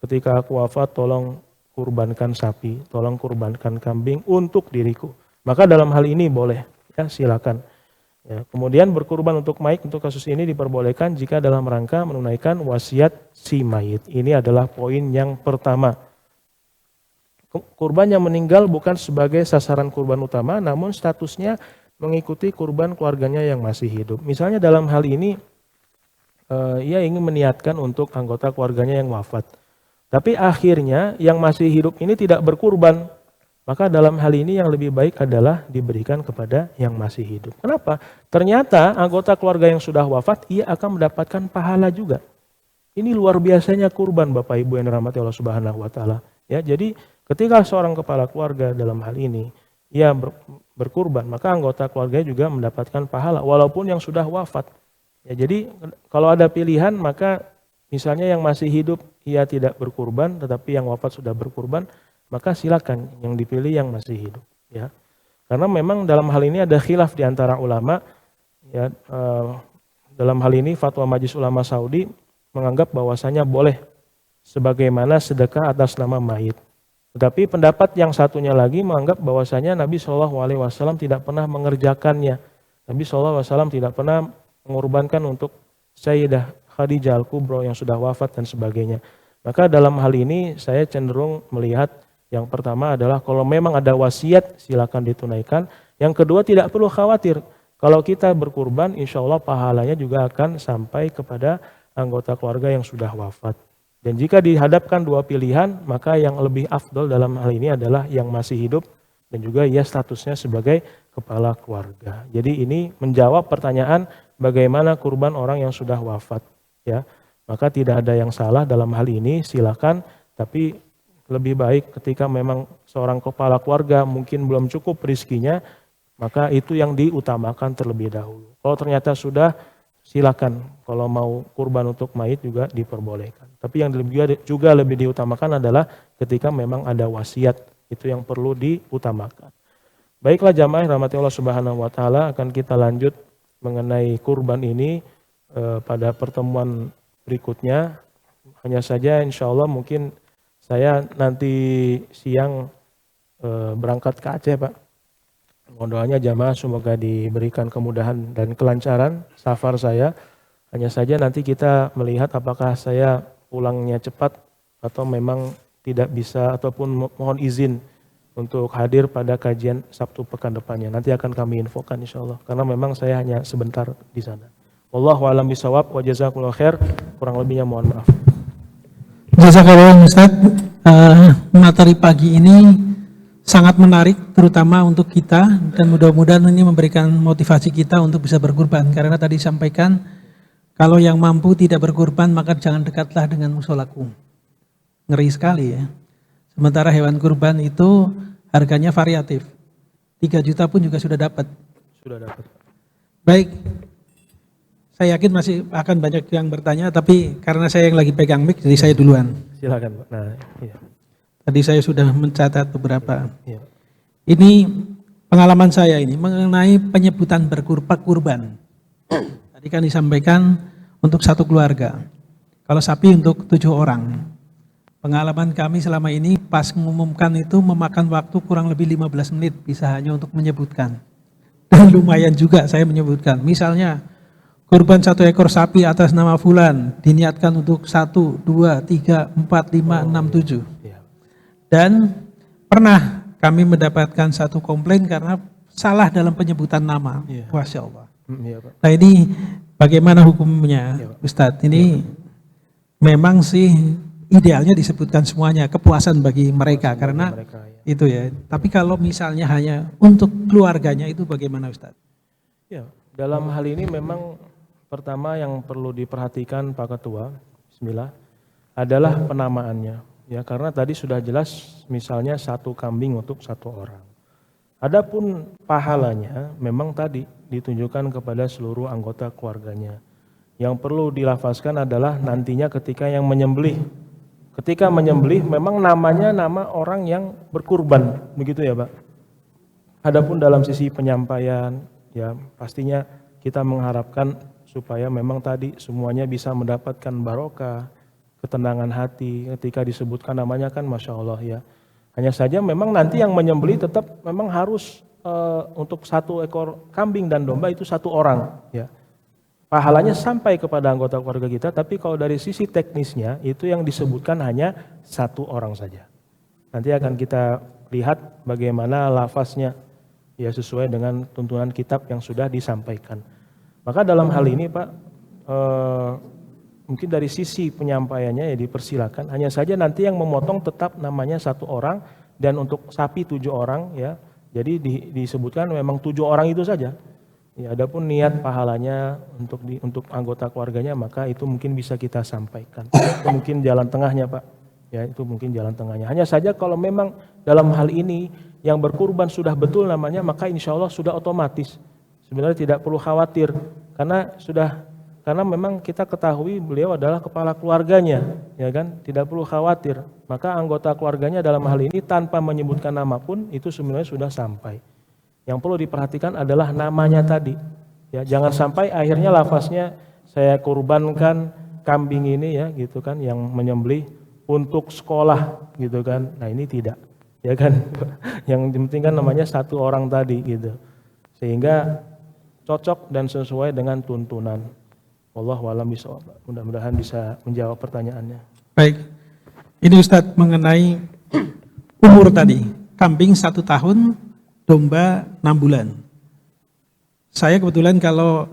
S1: ketika aku wafat tolong kurbankan sapi, tolong kurbankan kambing untuk diriku. Maka dalam hal ini boleh, ya silakan. Ya, kemudian berkurban untuk mayit untuk kasus ini diperbolehkan jika dalam rangka menunaikan wasiat si mayit. Ini adalah poin yang pertama. Kurban yang meninggal bukan sebagai sasaran kurban utama, namun statusnya mengikuti kurban keluarganya yang masih hidup. Misalnya dalam hal ini ia ingin meniatkan untuk anggota keluarganya yang wafat. Tapi akhirnya yang masih hidup ini tidak berkurban. Maka dalam hal ini yang lebih baik adalah diberikan kepada yang masih hidup. Kenapa? Ternyata anggota keluarga yang sudah wafat, ia akan mendapatkan pahala juga. Ini luar biasanya kurban Bapak Ibu yang dirahmati Allah Subhanahu wa Ta'ala. Ya, jadi ketika seorang kepala keluarga dalam hal ini, ia berkurban, maka anggota keluarganya juga mendapatkan pahala, walaupun yang sudah wafat. Ya, jadi kalau ada pilihan maka misalnya yang masih hidup ia tidak berkurban tetapi yang wafat sudah berkurban, maka silakan yang dipilih yang masih hidup ya. Karena memang dalam hal ini ada khilaf di antara ulama ya, dalam hal ini fatwa Majelis Ulama Saudi menganggap bahwasanya boleh sebagaimana sedekah atas nama mayit. Tetapi pendapat yang satunya lagi menganggap bahwasanya Nabi SAW tidak pernah mengerjakannya. Nabi SAW tidak pernah mengorbankan untuk Sayyidah Khadijah Al-Kubra yang sudah wafat dan sebagainya. Maka dalam hal ini saya cenderung melihat yang pertama adalah kalau memang ada wasiat silakan ditunaikan. Yang kedua tidak perlu khawatir. Kalau kita berkurban insya Allah pahalanya juga akan sampai kepada anggota keluarga yang sudah wafat. Dan jika dihadapkan dua pilihan, maka yang lebih afdol dalam hal ini adalah yang masih hidup dan juga ia statusnya sebagai kepala keluarga. Jadi ini menjawab pertanyaan bagaimana kurban orang yang sudah wafat, ya. Maka tidak ada yang salah dalam hal ini, silakan, tapi lebih baik ketika memang seorang kepala keluarga mungkin belum cukup rizkinya, maka itu yang diutamakan terlebih dahulu. Kalau ternyata sudah, silakan. Kalau mau kurban untuk mayit juga diperbolehkan. Tapi yang juga lebih diutamakan adalah ketika memang ada wasiat, itu yang perlu diutamakan. Baiklah jamaah rahmati Allah Subhanahu wa taala, akan kita lanjut mengenai kurban ini pada pertemuan berikutnya. Hanya saja insya Allah mungkin saya nanti siang berangkat ke Aceh, Pak. Mohon doanya jamaah semoga diberikan kemudahan dan kelancaran safar saya. Hanya saja nanti kita melihat apakah saya pulangnya cepat atau memang tidak bisa ataupun mohon izin untuk hadir pada kajian Sabtu pekan depannya. Nanti akan kami infokan insya Allah. Karena memang saya hanya sebentar di sana. Wallahu a'lam bishawab wa jazakumullahu khair. Kurang lebihnya mohon maaf.
S2: Jazakallah Ustaz. Materi pagi ini sangat menarik terutama untuk kita dan mudah-mudahan ini memberikan motivasi kita untuk bisa berkurban. Karena tadi sampaikan kalau yang mampu tidak berkurban maka jangan dekatlah dengan musolaku. Ngeri sekali ya. Sementara hewan kurban itu harganya variatif. 3 juta pun juga sudah dapat.
S1: Sudah dapat.
S2: Baik. Saya yakin masih akan banyak yang bertanya, tapi karena saya yang lagi pegang mic, jadi saya duluan.
S1: Silakan Pak. Nah, iya.
S2: Tadi saya sudah mencatat beberapa.
S1: Iya.
S2: Ini pengalaman saya ini mengenai penyebutan kurban. Tadi kan disampaikan untuk satu keluarga. Kalau sapi untuk 7 orang. Pengalaman kami selama ini pas mengumumkan itu memakan waktu kurang lebih 15 menit bisa hanya untuk menyebutkan. Dan lumayan juga saya menyebutkan. Misalnya kurban 1 ekor sapi atas nama fulan diniatkan untuk 1, 2, 3, 4, 5, 6, 7. Dan pernah kami mendapatkan satu komplain karena salah dalam penyebutan nama. Masya Allah. Nah ini bagaimana hukumnya Ustadz? Ini memang sih idealnya disebutkan semuanya, kepuasan bagi mereka karena itu ya. Tapi kalau misalnya hanya untuk keluarganya itu bagaimana Ustadz?
S1: Ya, dalam hal ini memang pertama yang perlu diperhatikan Pak Ketua, bismillah, adalah penamaannya. Ya, karena tadi sudah jelas misalnya 1 kambing untuk 1 orang. Adapun pahalanya memang tadi ditunjukkan kepada seluruh anggota keluarganya. Yang perlu dilafazkan adalah nantinya ketika yang menyembelih. Ketika menyembelih memang namanya nama orang yang berkurban, begitu ya Pak. Adapun dalam sisi penyampaian, ya pastinya kita mengharapkan supaya memang tadi semuanya bisa mendapatkan barokah, ketenangan hati ketika disebutkan namanya kan Masya Allah ya. Hanya saja memang nanti yang menyembelih tetap memang harus untuk 1 ekor kambing dan domba itu 1 orang ya. Pahalanya sampai kepada anggota keluarga kita, tapi kalau dari sisi teknisnya itu yang disebutkan hanya 1 orang saja. Nanti akan kita lihat bagaimana lafaznya ya sesuai dengan tuntunan kitab yang sudah disampaikan. Maka dalam hal ini Pak, mungkin dari sisi penyampaiannya ya dipersilakan. Hanya saja nanti yang memotong tetap namanya 1 orang dan untuk sapi 7 orang ya. Jadi disebutkan memang 7 orang itu saja. Ya, adapun niat pahalanya untuk anggota keluarganya maka itu mungkin bisa kita sampaikan. Itu mungkin jalan tengahnya Pak. Ya, itu mungkin jalan tengahnya. Hanya saja kalau memang dalam hal ini yang berkurban sudah betul namanya maka insya Allah sudah otomatis. Sebenarnya tidak perlu khawatir karena memang kita ketahui beliau adalah kepala keluarganya, ya kan? Tidak perlu khawatir. Maka anggota keluarganya dalam hal ini tanpa menyebutkan nama pun itu sebenarnya sudah sampai. Yang perlu diperhatikan adalah namanya tadi. Ya, jangan sampai akhirnya lafaznya saya kurbankan kambing ini ya gitu kan yang menyembelih untuk sekolah gitu kan. Nah, ini tidak. Ya kan. Yang penting kan namanya satu orang tadi gitu. Sehingga cocok dan sesuai dengan tuntunan. Wallahu a'lam bishawab. Mudah-mudahan bisa menjawab pertanyaannya.
S2: Baik, ini Ustadz mengenai umur tadi. Kambing 1 tahun, domba 6 bulan. Saya kebetulan kalau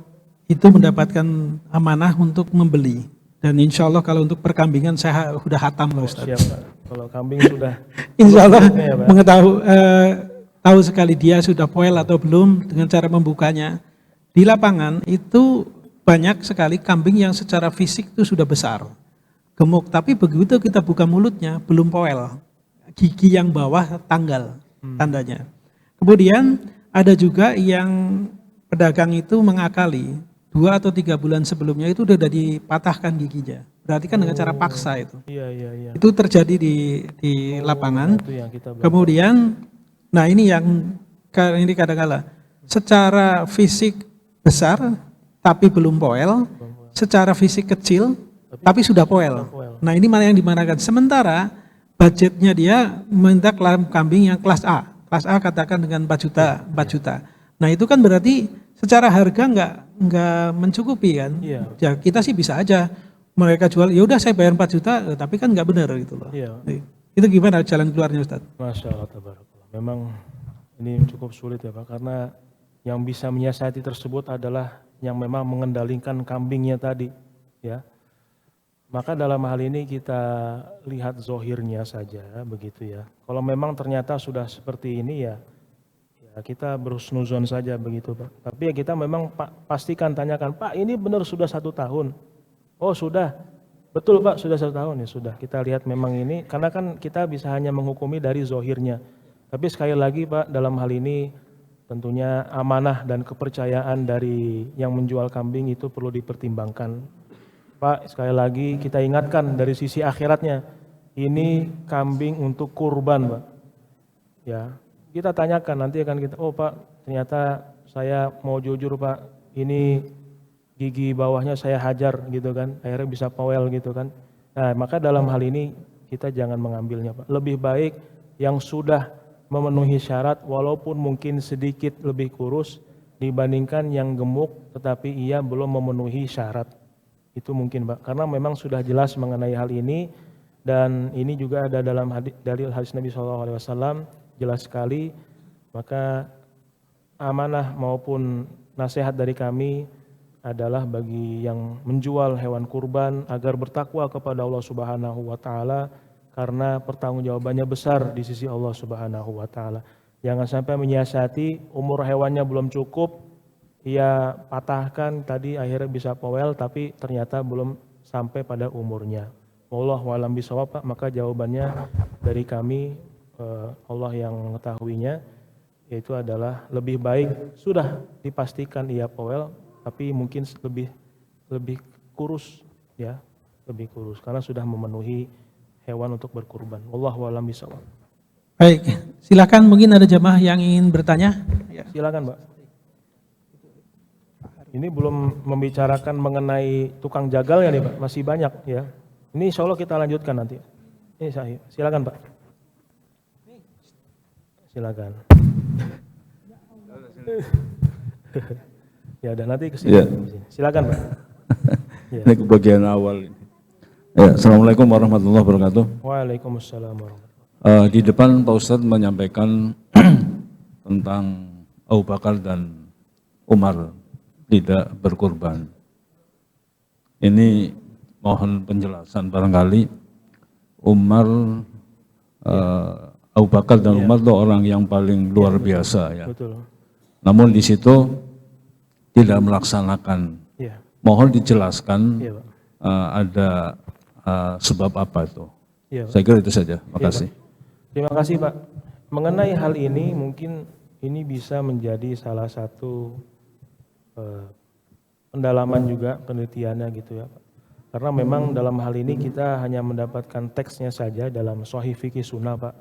S2: itu mendapatkan amanah untuk membeli. Dan insya Allah kalau untuk perkambingan saya sudah hatam loh Ustaz.
S1: Siap Pak. Kalau kambing sudah
S2: Insya Allah
S1: ya, Pak.
S2: mengetahui tahu sekali dia sudah poel atau belum dengan cara membukanya. Di lapangan itu banyak sekali kambing yang secara fisik itu sudah besar, gemuk. Tapi begitu kita buka mulutnya belum poel, gigi yang bawah tanggal tandanya. Kemudian ada juga yang pedagang itu mengakali 2 atau 3 bulan sebelumnya itu udah dipatahkan giginya. Berarti kan dengan cara paksa itu.
S1: Iya.
S2: Itu terjadi di lapangan.
S1: Itu yang kita
S2: Kemudian, nah ini yang ini kadang-kala secara fisik besar tapi belum poel, secara fisik kecil tapi sudah poel. Nah ini mana yang dimanakan? Sementara budgetnya dia minta kambing yang kelas A. Kelas A katakan dengan 4 juta. Nah itu kan berarti secara harga nggak mencukupi kan?
S1: Iya.
S2: Ya kita sih bisa aja mereka jual, ya udah saya bayar 4 juta, tapi kan nggak benar gitu loh.
S1: Iya.
S2: Itu gimana jalan keluarnya Ustaz?
S1: Masya Allah, tabarakallah. Memang ini cukup sulit ya Pak, karena yang bisa menyiasati tersebut adalah yang memang mengendalikan kambingnya tadi, ya. Maka dalam hal ini kita lihat zohirnya saja, begitu ya. Kalau memang ternyata sudah seperti ini ya kita berhusnuzon saja begitu Pak. Tapi ya kita memang pastikan tanyakan, Pak ini benar sudah 1 tahun? Oh sudah, betul Pak sudah 1 tahun ya sudah. Kita lihat memang ini, karena kan kita bisa hanya menghukumi dari zohirnya. Tapi sekali lagi Pak dalam hal ini tentunya amanah dan kepercayaan dari yang menjual kambing itu perlu dipertimbangkan. Pak sekali lagi kita ingatkan dari sisi akhiratnya, ini kambing untuk kurban Pak. Ya, kita tanyakan nanti akan kita, oh Pak ternyata saya mau jujur Pak, ini gigi bawahnya saya hajar gitu kan, akhirnya bisa powel gitu kan. Nah maka dalam hal ini kita jangan mengambilnya Pak. Lebih baik yang sudah memenuhi syarat walaupun mungkin sedikit lebih kurus dibandingkan yang gemuk tetapi ia belum memenuhi syarat. Itu mungkin Pak, karena memang sudah jelas mengenai hal ini dan ini juga ada dalam dalil hadis Nabi SAW jelas sekali. Maka amanah maupun nasihat dari kami adalah bagi yang menjual hewan kurban agar bertakwa kepada Allah Subhanahu wa taala karena pertanggungjawabannya besar di sisi Allah Subhanahu wa taala. Jangan sampai menyiasati umur hewannya belum cukup, ia patahkan tadi akhirnya bisa powel tapi ternyata belum sampai pada umurnya. Wallahu a'lam bishawab Pak, maka jawabannya dari kami Allah yang mengetahuinya, yaitu adalah lebih baik sudah dipastikan ia powel tapi mungkin lebih kurus ya, lebih kurus karena sudah memenuhi hewan untuk berkurban. Wallahu a'lam bishawab.
S2: Baik, silakan mungkin ada jamaah yang ingin bertanya.
S1: Silakan Mbak. Ini belum membicarakan mengenai tukang jagal ya nih Pak, masih banyak ya. Ini insya Allah kita lanjutkan nanti. Ini saya, silakan Pak. Silakan. Ya udah nanti kesini.
S3: Ya.
S1: Silakan Pak. Ya.
S3: Ini bagian awal. Ya, Assalamualaikum warahmatullahi wabarakatuh.
S1: Waalaikumsalam warahmatullahi.
S3: Di depan Pak Ustadz menyampaikan tentang Abu Bakar dan Umar tidak berkurban. Ini mohon penjelasan barangkali. Umar, Abu Bakar dan Umar itu orang yang paling luar biasa ya.
S1: Betul.
S3: Namun di situ tidak melaksanakan.
S1: Ya.
S3: Mohon dijelaskan
S1: Iya, Pak.
S3: ada sebab apa itu.
S1: Iya, Pak.
S3: Saya kira itu saja. Terima kasih.
S1: Terima kasih Pak. Mengenai hal ini mungkin ini bisa menjadi salah satu pendalaman juga penelitiannya gitu ya Pak. Karena memang dalam hal ini kita hanya mendapatkan teksnya saja dalam Sahih Fikih Sunnah Pak.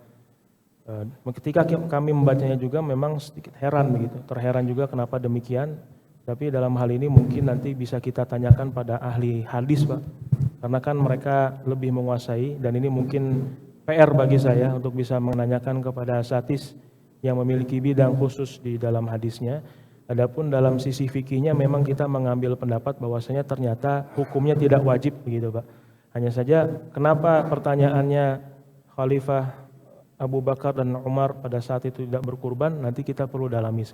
S1: Ketika kami membacanya juga memang sedikit heran begitu, terheran juga kenapa demikian. Tapi dalam hal ini mungkin nanti bisa kita tanyakan pada ahli hadis, Pak. Karena kan mereka lebih menguasai, dan ini mungkin PR bagi saya untuk bisa menanyakan kepada asatidz yang memiliki bidang khusus di dalam hadisnya. Adapun dalam sisi fikihnya memang kita mengambil pendapat bahwasanya ternyata hukumnya tidak wajib begitu, Pak. Hanya saja kenapa pertanyaannya Khalifah Abu Bakar dan Umar pada saat itu tidak berkurban, nanti kita perlu dalami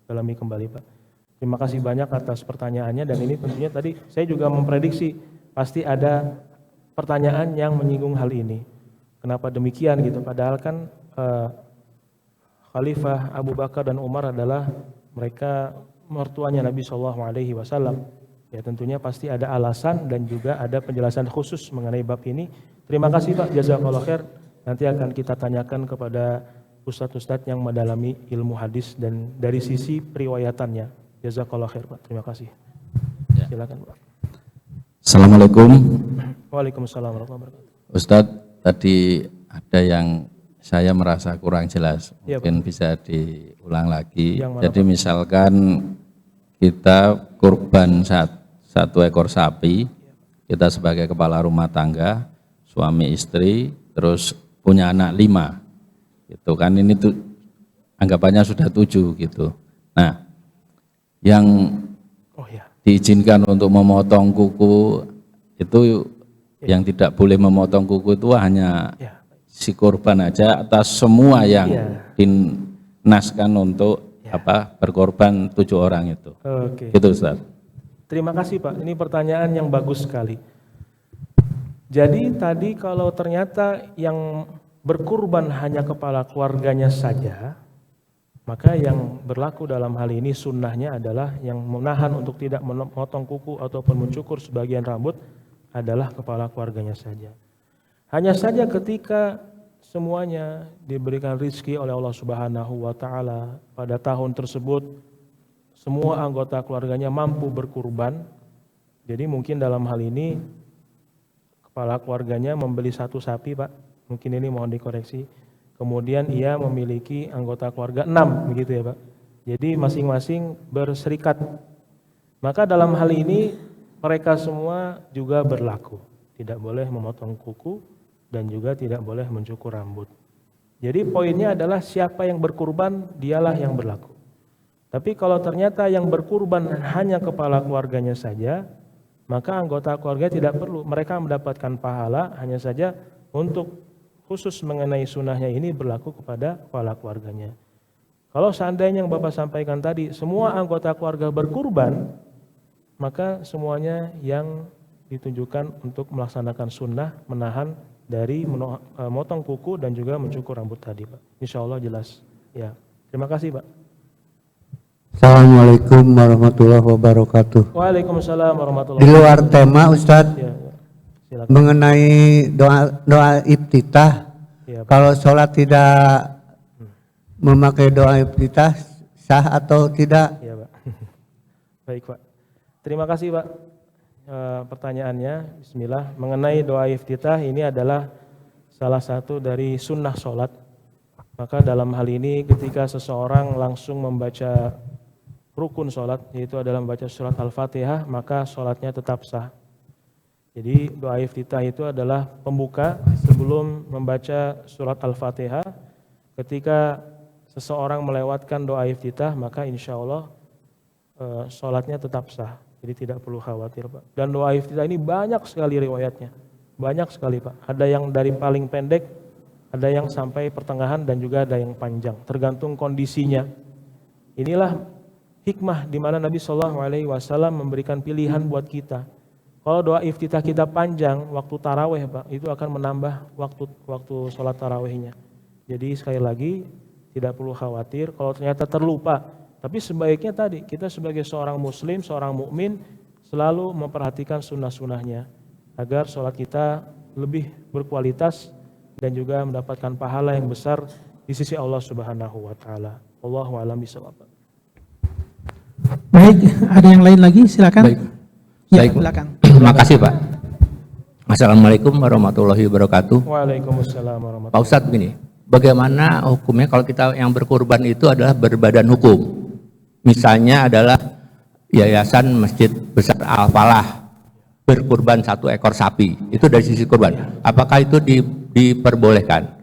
S1: kembali, Pak. Terima kasih banyak atas pertanyaannya, dan ini tentunya tadi saya juga memprediksi pasti ada pertanyaan yang menyinggung hal ini. Kenapa demikian gitu? Padahal kan Khalifah Abu Bakar dan Umar adalah mereka mertuanya Nabi Shallallahu Alaihi Wasallam. Ya tentunya pasti ada alasan dan juga ada penjelasan khusus mengenai bab ini. Terima kasih Pak, jazakallahu khair. Nanti akan kita tanyakan kepada ustadz-ustadz yang mendalami ilmu hadis dan dari sisi periwayatannya. Jazakallahu khair Pak, terima kasih. Silakan Pak.
S4: Assalamualaikum.
S1: Waalaikumsalam warahmatullahi wabarakatuh.
S4: Ustadz, tadi ada yang saya merasa kurang jelas,
S1: Ya,
S4: mungkin bisa diulang lagi.
S1: Yang mana,
S4: Jadi
S1: Pak?
S4: misalkan kita kurban satu ekor sapi, kita sebagai kepala rumah tangga, suami istri, terus punya anak 5, gitu kan, ini tuh anggapannya sudah 7 gitu. Nah, yang diizinkan untuk memotong kuku itu yang tidak boleh memotong kuku itu hanya si korban aja atas semua yang dinaskan untuk berkorban 7 orang itu.
S1: Oke.
S4: Gitu Ustaz.
S1: Terima kasih Pak, ini pertanyaan yang bagus sekali. Jadi tadi kalau ternyata yang berkurban hanya kepala keluarganya saja, maka yang berlaku dalam hal ini sunnahnya adalah yang menahan untuk tidak memotong kuku ataupun mencukur sebagian rambut adalah kepala keluarganya saja. Hanya saja ketika semuanya diberikan rizki oleh Allah Subhanahu wa Ta'ala pada tahun tersebut, semua anggota keluarganya mampu berkurban. Jadi mungkin dalam hal ini kepala keluarganya membeli 1 sapi Pak, mungkin ini mohon dikoreksi. Kemudian ia memiliki anggota keluarga 6 begitu ya Pak. Jadi masing-masing berserikat. Maka dalam hal ini mereka semua juga berlaku. Tidak boleh memotong kuku dan juga tidak boleh mencukur rambut. Jadi poinnya adalah siapa yang berkurban dialah yang berlaku. Tapi kalau ternyata yang berkurban hanya kepala keluarganya saja, maka anggota keluarga tidak perlu. Mereka mendapatkan pahala, hanya saja untuk khusus mengenai sunnahnya ini berlaku kepada kepala keluarganya. Kalau seandainya yang Bapak sampaikan tadi, semua anggota keluarga berkurban, maka semuanya yang ditunjukkan untuk melaksanakan sunnah, menahan dari memotong kuku dan juga mencukur rambut tadi Pak. Insya Allah jelas. Ya, terima kasih Pak.
S5: Assalamualaikum warahmatullahi wabarakatuh.
S1: Waalaikumsalam warahmatullahi
S5: Di
S1: wabarakatuh.
S5: luar tema Ustadz,
S1: Ya, silakan.
S5: mengenai doa iftitah,
S1: Ya, Pak.
S5: kalau sholat tidak memakai doa iftitah sah atau tidak?
S1: Ya Pak. Baik Pak. Terima kasih Pak. Pertanyaannya, bismillah, mengenai doa iftitah ini adalah salah satu dari sunnah sholat. Maka dalam hal ini ketika seseorang langsung membaca rukun sholat, yaitu adalah membaca surat Al-Fatihah, maka sholatnya tetap sah. Jadi doa iftitah itu adalah pembuka sebelum membaca surat Al-Fatihah. Ketika seseorang melewatkan doa iftitah, maka insya Allah sholatnya tetap sah. Jadi tidak perlu khawatir Pak. Dan doa iftitah ini banyak sekali riwayatnya. Banyak sekali Pak. Ada yang dari paling pendek, ada yang sampai pertengahan, dan juga ada yang panjang. Tergantung kondisinya. Inilah hikmah di mana Nabi SAW memberikan pilihan buat kita. Kalau doa iftitah kita panjang, waktu taraweh Pak, itu akan menambah waktu sholat tarawehnya. Jadi sekali lagi, tidak perlu khawatir kalau ternyata terlupa. Tapi sebaiknya tadi, kita sebagai seorang muslim, seorang mukmin selalu memperhatikan sunnah-sunnahnya. Agar sholat kita lebih berkualitas dan juga mendapatkan pahala yang besar di sisi Allah Subhanahu wa Ta'ala. Wallahu a'lam bishawab.
S2: Baik, ada yang lain lagi? Silakan.
S6: Baik.
S2: Ya,
S6: Baik.
S2: silakan.
S6: Terima kasih Pak. Assalamualaikum warahmatullahi wabarakatuh.
S1: Waalaikumsalam warahmatullahi
S6: Pak Ustadz begini, bagaimana hukumnya kalau kita yang berkurban itu adalah berbadan hukum? Misalnya adalah Yayasan Masjid Besar Al-Falah berkurban 1 ekor sapi. Itu dari sisi kurban. Apakah itu diperbolehkan?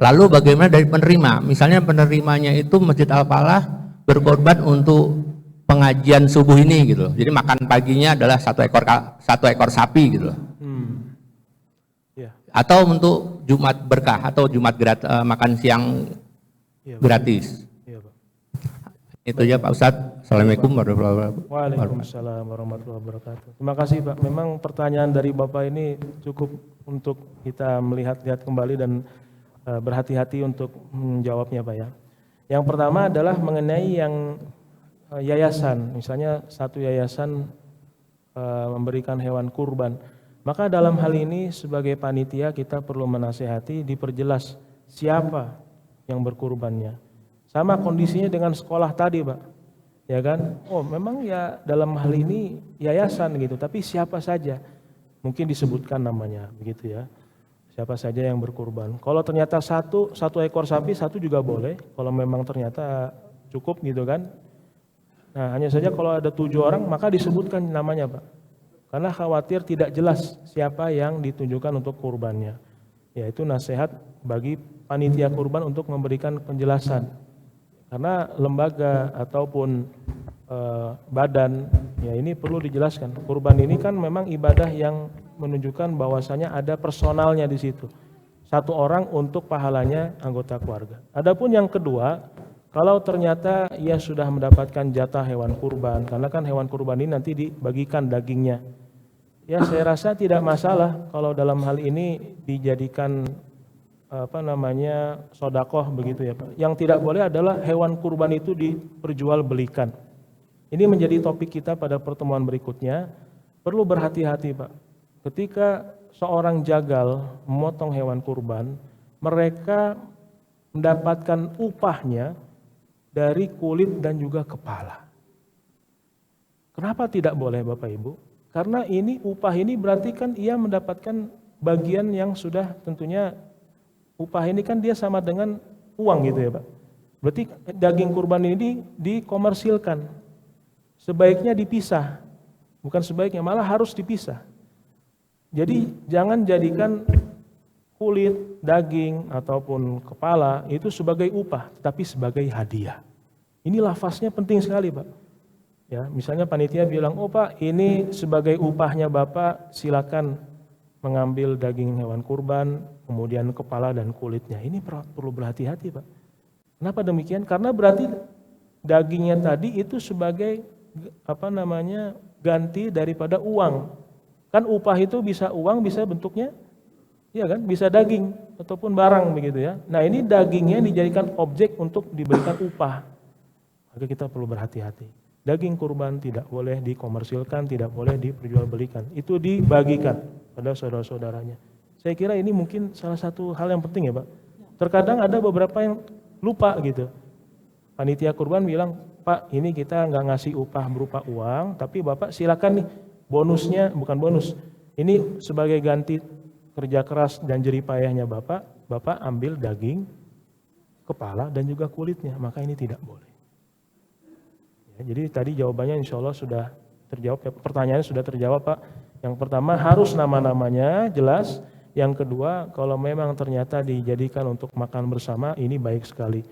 S6: Lalu bagaimana dari penerima? Misalnya penerimanya itu Masjid Al-Falah berkorban untuk pengajian subuh ini gitu. Jadi makan paginya adalah 1 ekor sapi gitu.
S1: Ya.
S6: Atau untuk Jumat berkah atau Jumat makan siang gratis.
S1: Iya, Pak.
S6: Itu ya Pak Ustadz. Assalamualaikum warahmatullahi wabarakatuh.
S1: Waalaikumsalam warahmatullahi wabarakatuh. Terima kasih Pak. Memang pertanyaan dari Bapak ini cukup untuk kita melihat-lihat kembali dan berhati-hati untuk menjawabnya Pak ya. Yang pertama adalah mengenai yang yayasan, misalnya satu yayasan memberikan hewan kurban. Maka dalam hal ini sebagai panitia kita perlu menasehati, diperjelas siapa yang berkurbannya. Sama kondisinya dengan sekolah tadi Pak, ya kan? Oh memang ya dalam hal ini yayasan gitu, tapi siapa saja, mungkin disebutkan namanya begitu ya. Siapa saja yang berkurban. Kalau ternyata satu ekor sapi, satu juga boleh. Kalau memang ternyata cukup gitu kan. Nah hanya saja kalau ada 7 orang maka disebutkan namanya Pak. Karena khawatir tidak jelas siapa yang ditunjukkan untuk kurbannya. Yaitu nasihat bagi panitia kurban untuk memberikan penjelasan. Karena lembaga ataupun badan ya ini perlu dijelaskan. Kurban ini kan memang ibadah yang menunjukkan bahwasanya ada personalnya di situ. 1 orang untuk pahalanya anggota keluarga. Adapun yang kedua, kalau ternyata ia sudah mendapatkan jatah hewan kurban, karena kan hewan kurban ini nanti dibagikan dagingnya. Ya saya rasa tidak masalah kalau dalam hal ini dijadikan sodakoh begitu ya Pak. Yang tidak boleh adalah hewan kurban itu diperjualbelikan. Ini menjadi topik kita pada pertemuan berikutnya. Perlu berhati-hati Pak. Ketika seorang jagal memotong hewan kurban, mereka mendapatkan upahnya dari kulit dan juga kepala. Kenapa tidak boleh Bapak Ibu? Karena ini upah ini berarti kan ia mendapatkan bagian yang sudah tentunya upah ini kan dia sama dengan uang gitu ya Pak. Berarti daging kurban ini dikomersilkan. Sebaiknya dipisah. Bukan sebaiknya, malah harus dipisah. Jadi jangan jadikan kulit, daging, ataupun kepala itu sebagai upah, tapi sebagai hadiah. Ini lafaznya penting sekali Pak. Ya, misalnya panitia bilang, oh Pak ini sebagai upahnya Bapak silakan mengambil daging hewan kurban, kemudian kepala dan kulitnya. Ini perlu berhati-hati Pak. Kenapa demikian? Karena berarti dagingnya tadi itu sebagai ganti daripada uang. Kan upah itu bisa uang, bisa bentuknya, ya kan, bisa daging ataupun barang begitu ya. Nah ini dagingnya dijadikan objek untuk diberikan upah. Maka kita perlu berhati-hati. Daging kurban tidak boleh dikomersilkan, tidak boleh diperjualbelikan. Itu dibagikan pada saudara-saudaranya. Saya kira ini mungkin salah satu hal yang penting ya Pak. Terkadang ada beberapa yang lupa gitu. Panitia kurban bilang, Pak ini kita nggak ngasih upah berupa uang, tapi Bapak silakan nih bonusnya, bukan bonus, ini sebagai ganti kerja keras dan jerih payahnya Bapak ambil daging, kepala dan juga kulitnya, maka ini tidak boleh. Ya, jadi tadi jawabannya insya Allah sudah terjawab, ya, pertanyaannya sudah terjawab Pak. Yang pertama harus nama-namanya jelas, yang kedua kalau memang ternyata dijadikan untuk makan bersama ini baik sekali.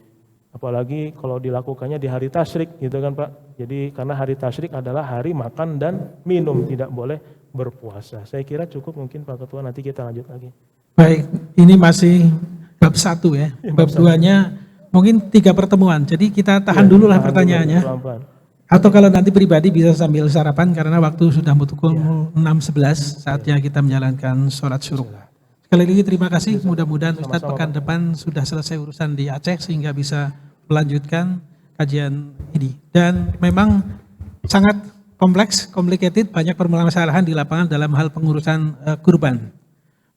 S1: Apalagi kalau dilakukannya di hari tasyrik gitu kan Pak. Jadi karena hari tasyrik adalah hari makan dan minum, tidak boleh berpuasa. Saya kira cukup mungkin Pak Ketua, nanti kita lanjut lagi.
S2: Baik, ini masih bab 1 ya. Bab 2-nya mungkin 3 pertemuan. Jadi kita tahan dulu lah pertanyaannya.
S1: Pelan-pelan.
S2: Atau kalau nanti pribadi bisa sambil sarapan karena waktu sudah pukul 6.11 saatnya kita menjalankan sholat syuruk. Sekali lagi terima kasih, mudah-mudahan Ustadz pekan depan sudah selesai urusan di Aceh sehingga bisa melanjutkan kajian ini. Dan memang sangat kompleks, complicated, banyak permasalahan di lapangan dalam hal pengurusan kurban.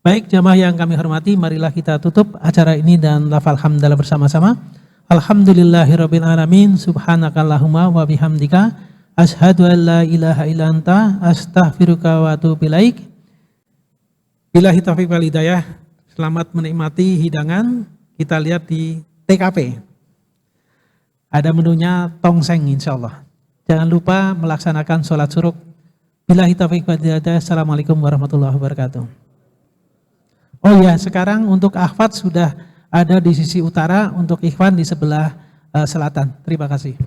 S2: Baik jamaah yang kami hormati, marilah kita tutup acara ini dan lafal hamdalah bersama-sama. Alhamdulillahirabbil alamin, subhanakallahumma wa bihamdika, asyhadu an la ilaha illa anta, astaghfiruka wa atubu ilaik. Billahi taufiq wal hidayah, selamat menikmati hidangan. Kita lihat di TKP. Ada menunya tongseng insyaallah. Jangan lupa melaksanakan sholat syuruk. Billahi taufiq wal hidayah. Assalamualaikum warahmatullahi wabarakatuh. Oh ya, sekarang untuk akhwat sudah ada di sisi utara, untuk ikhwan di sebelah selatan. Terima kasih.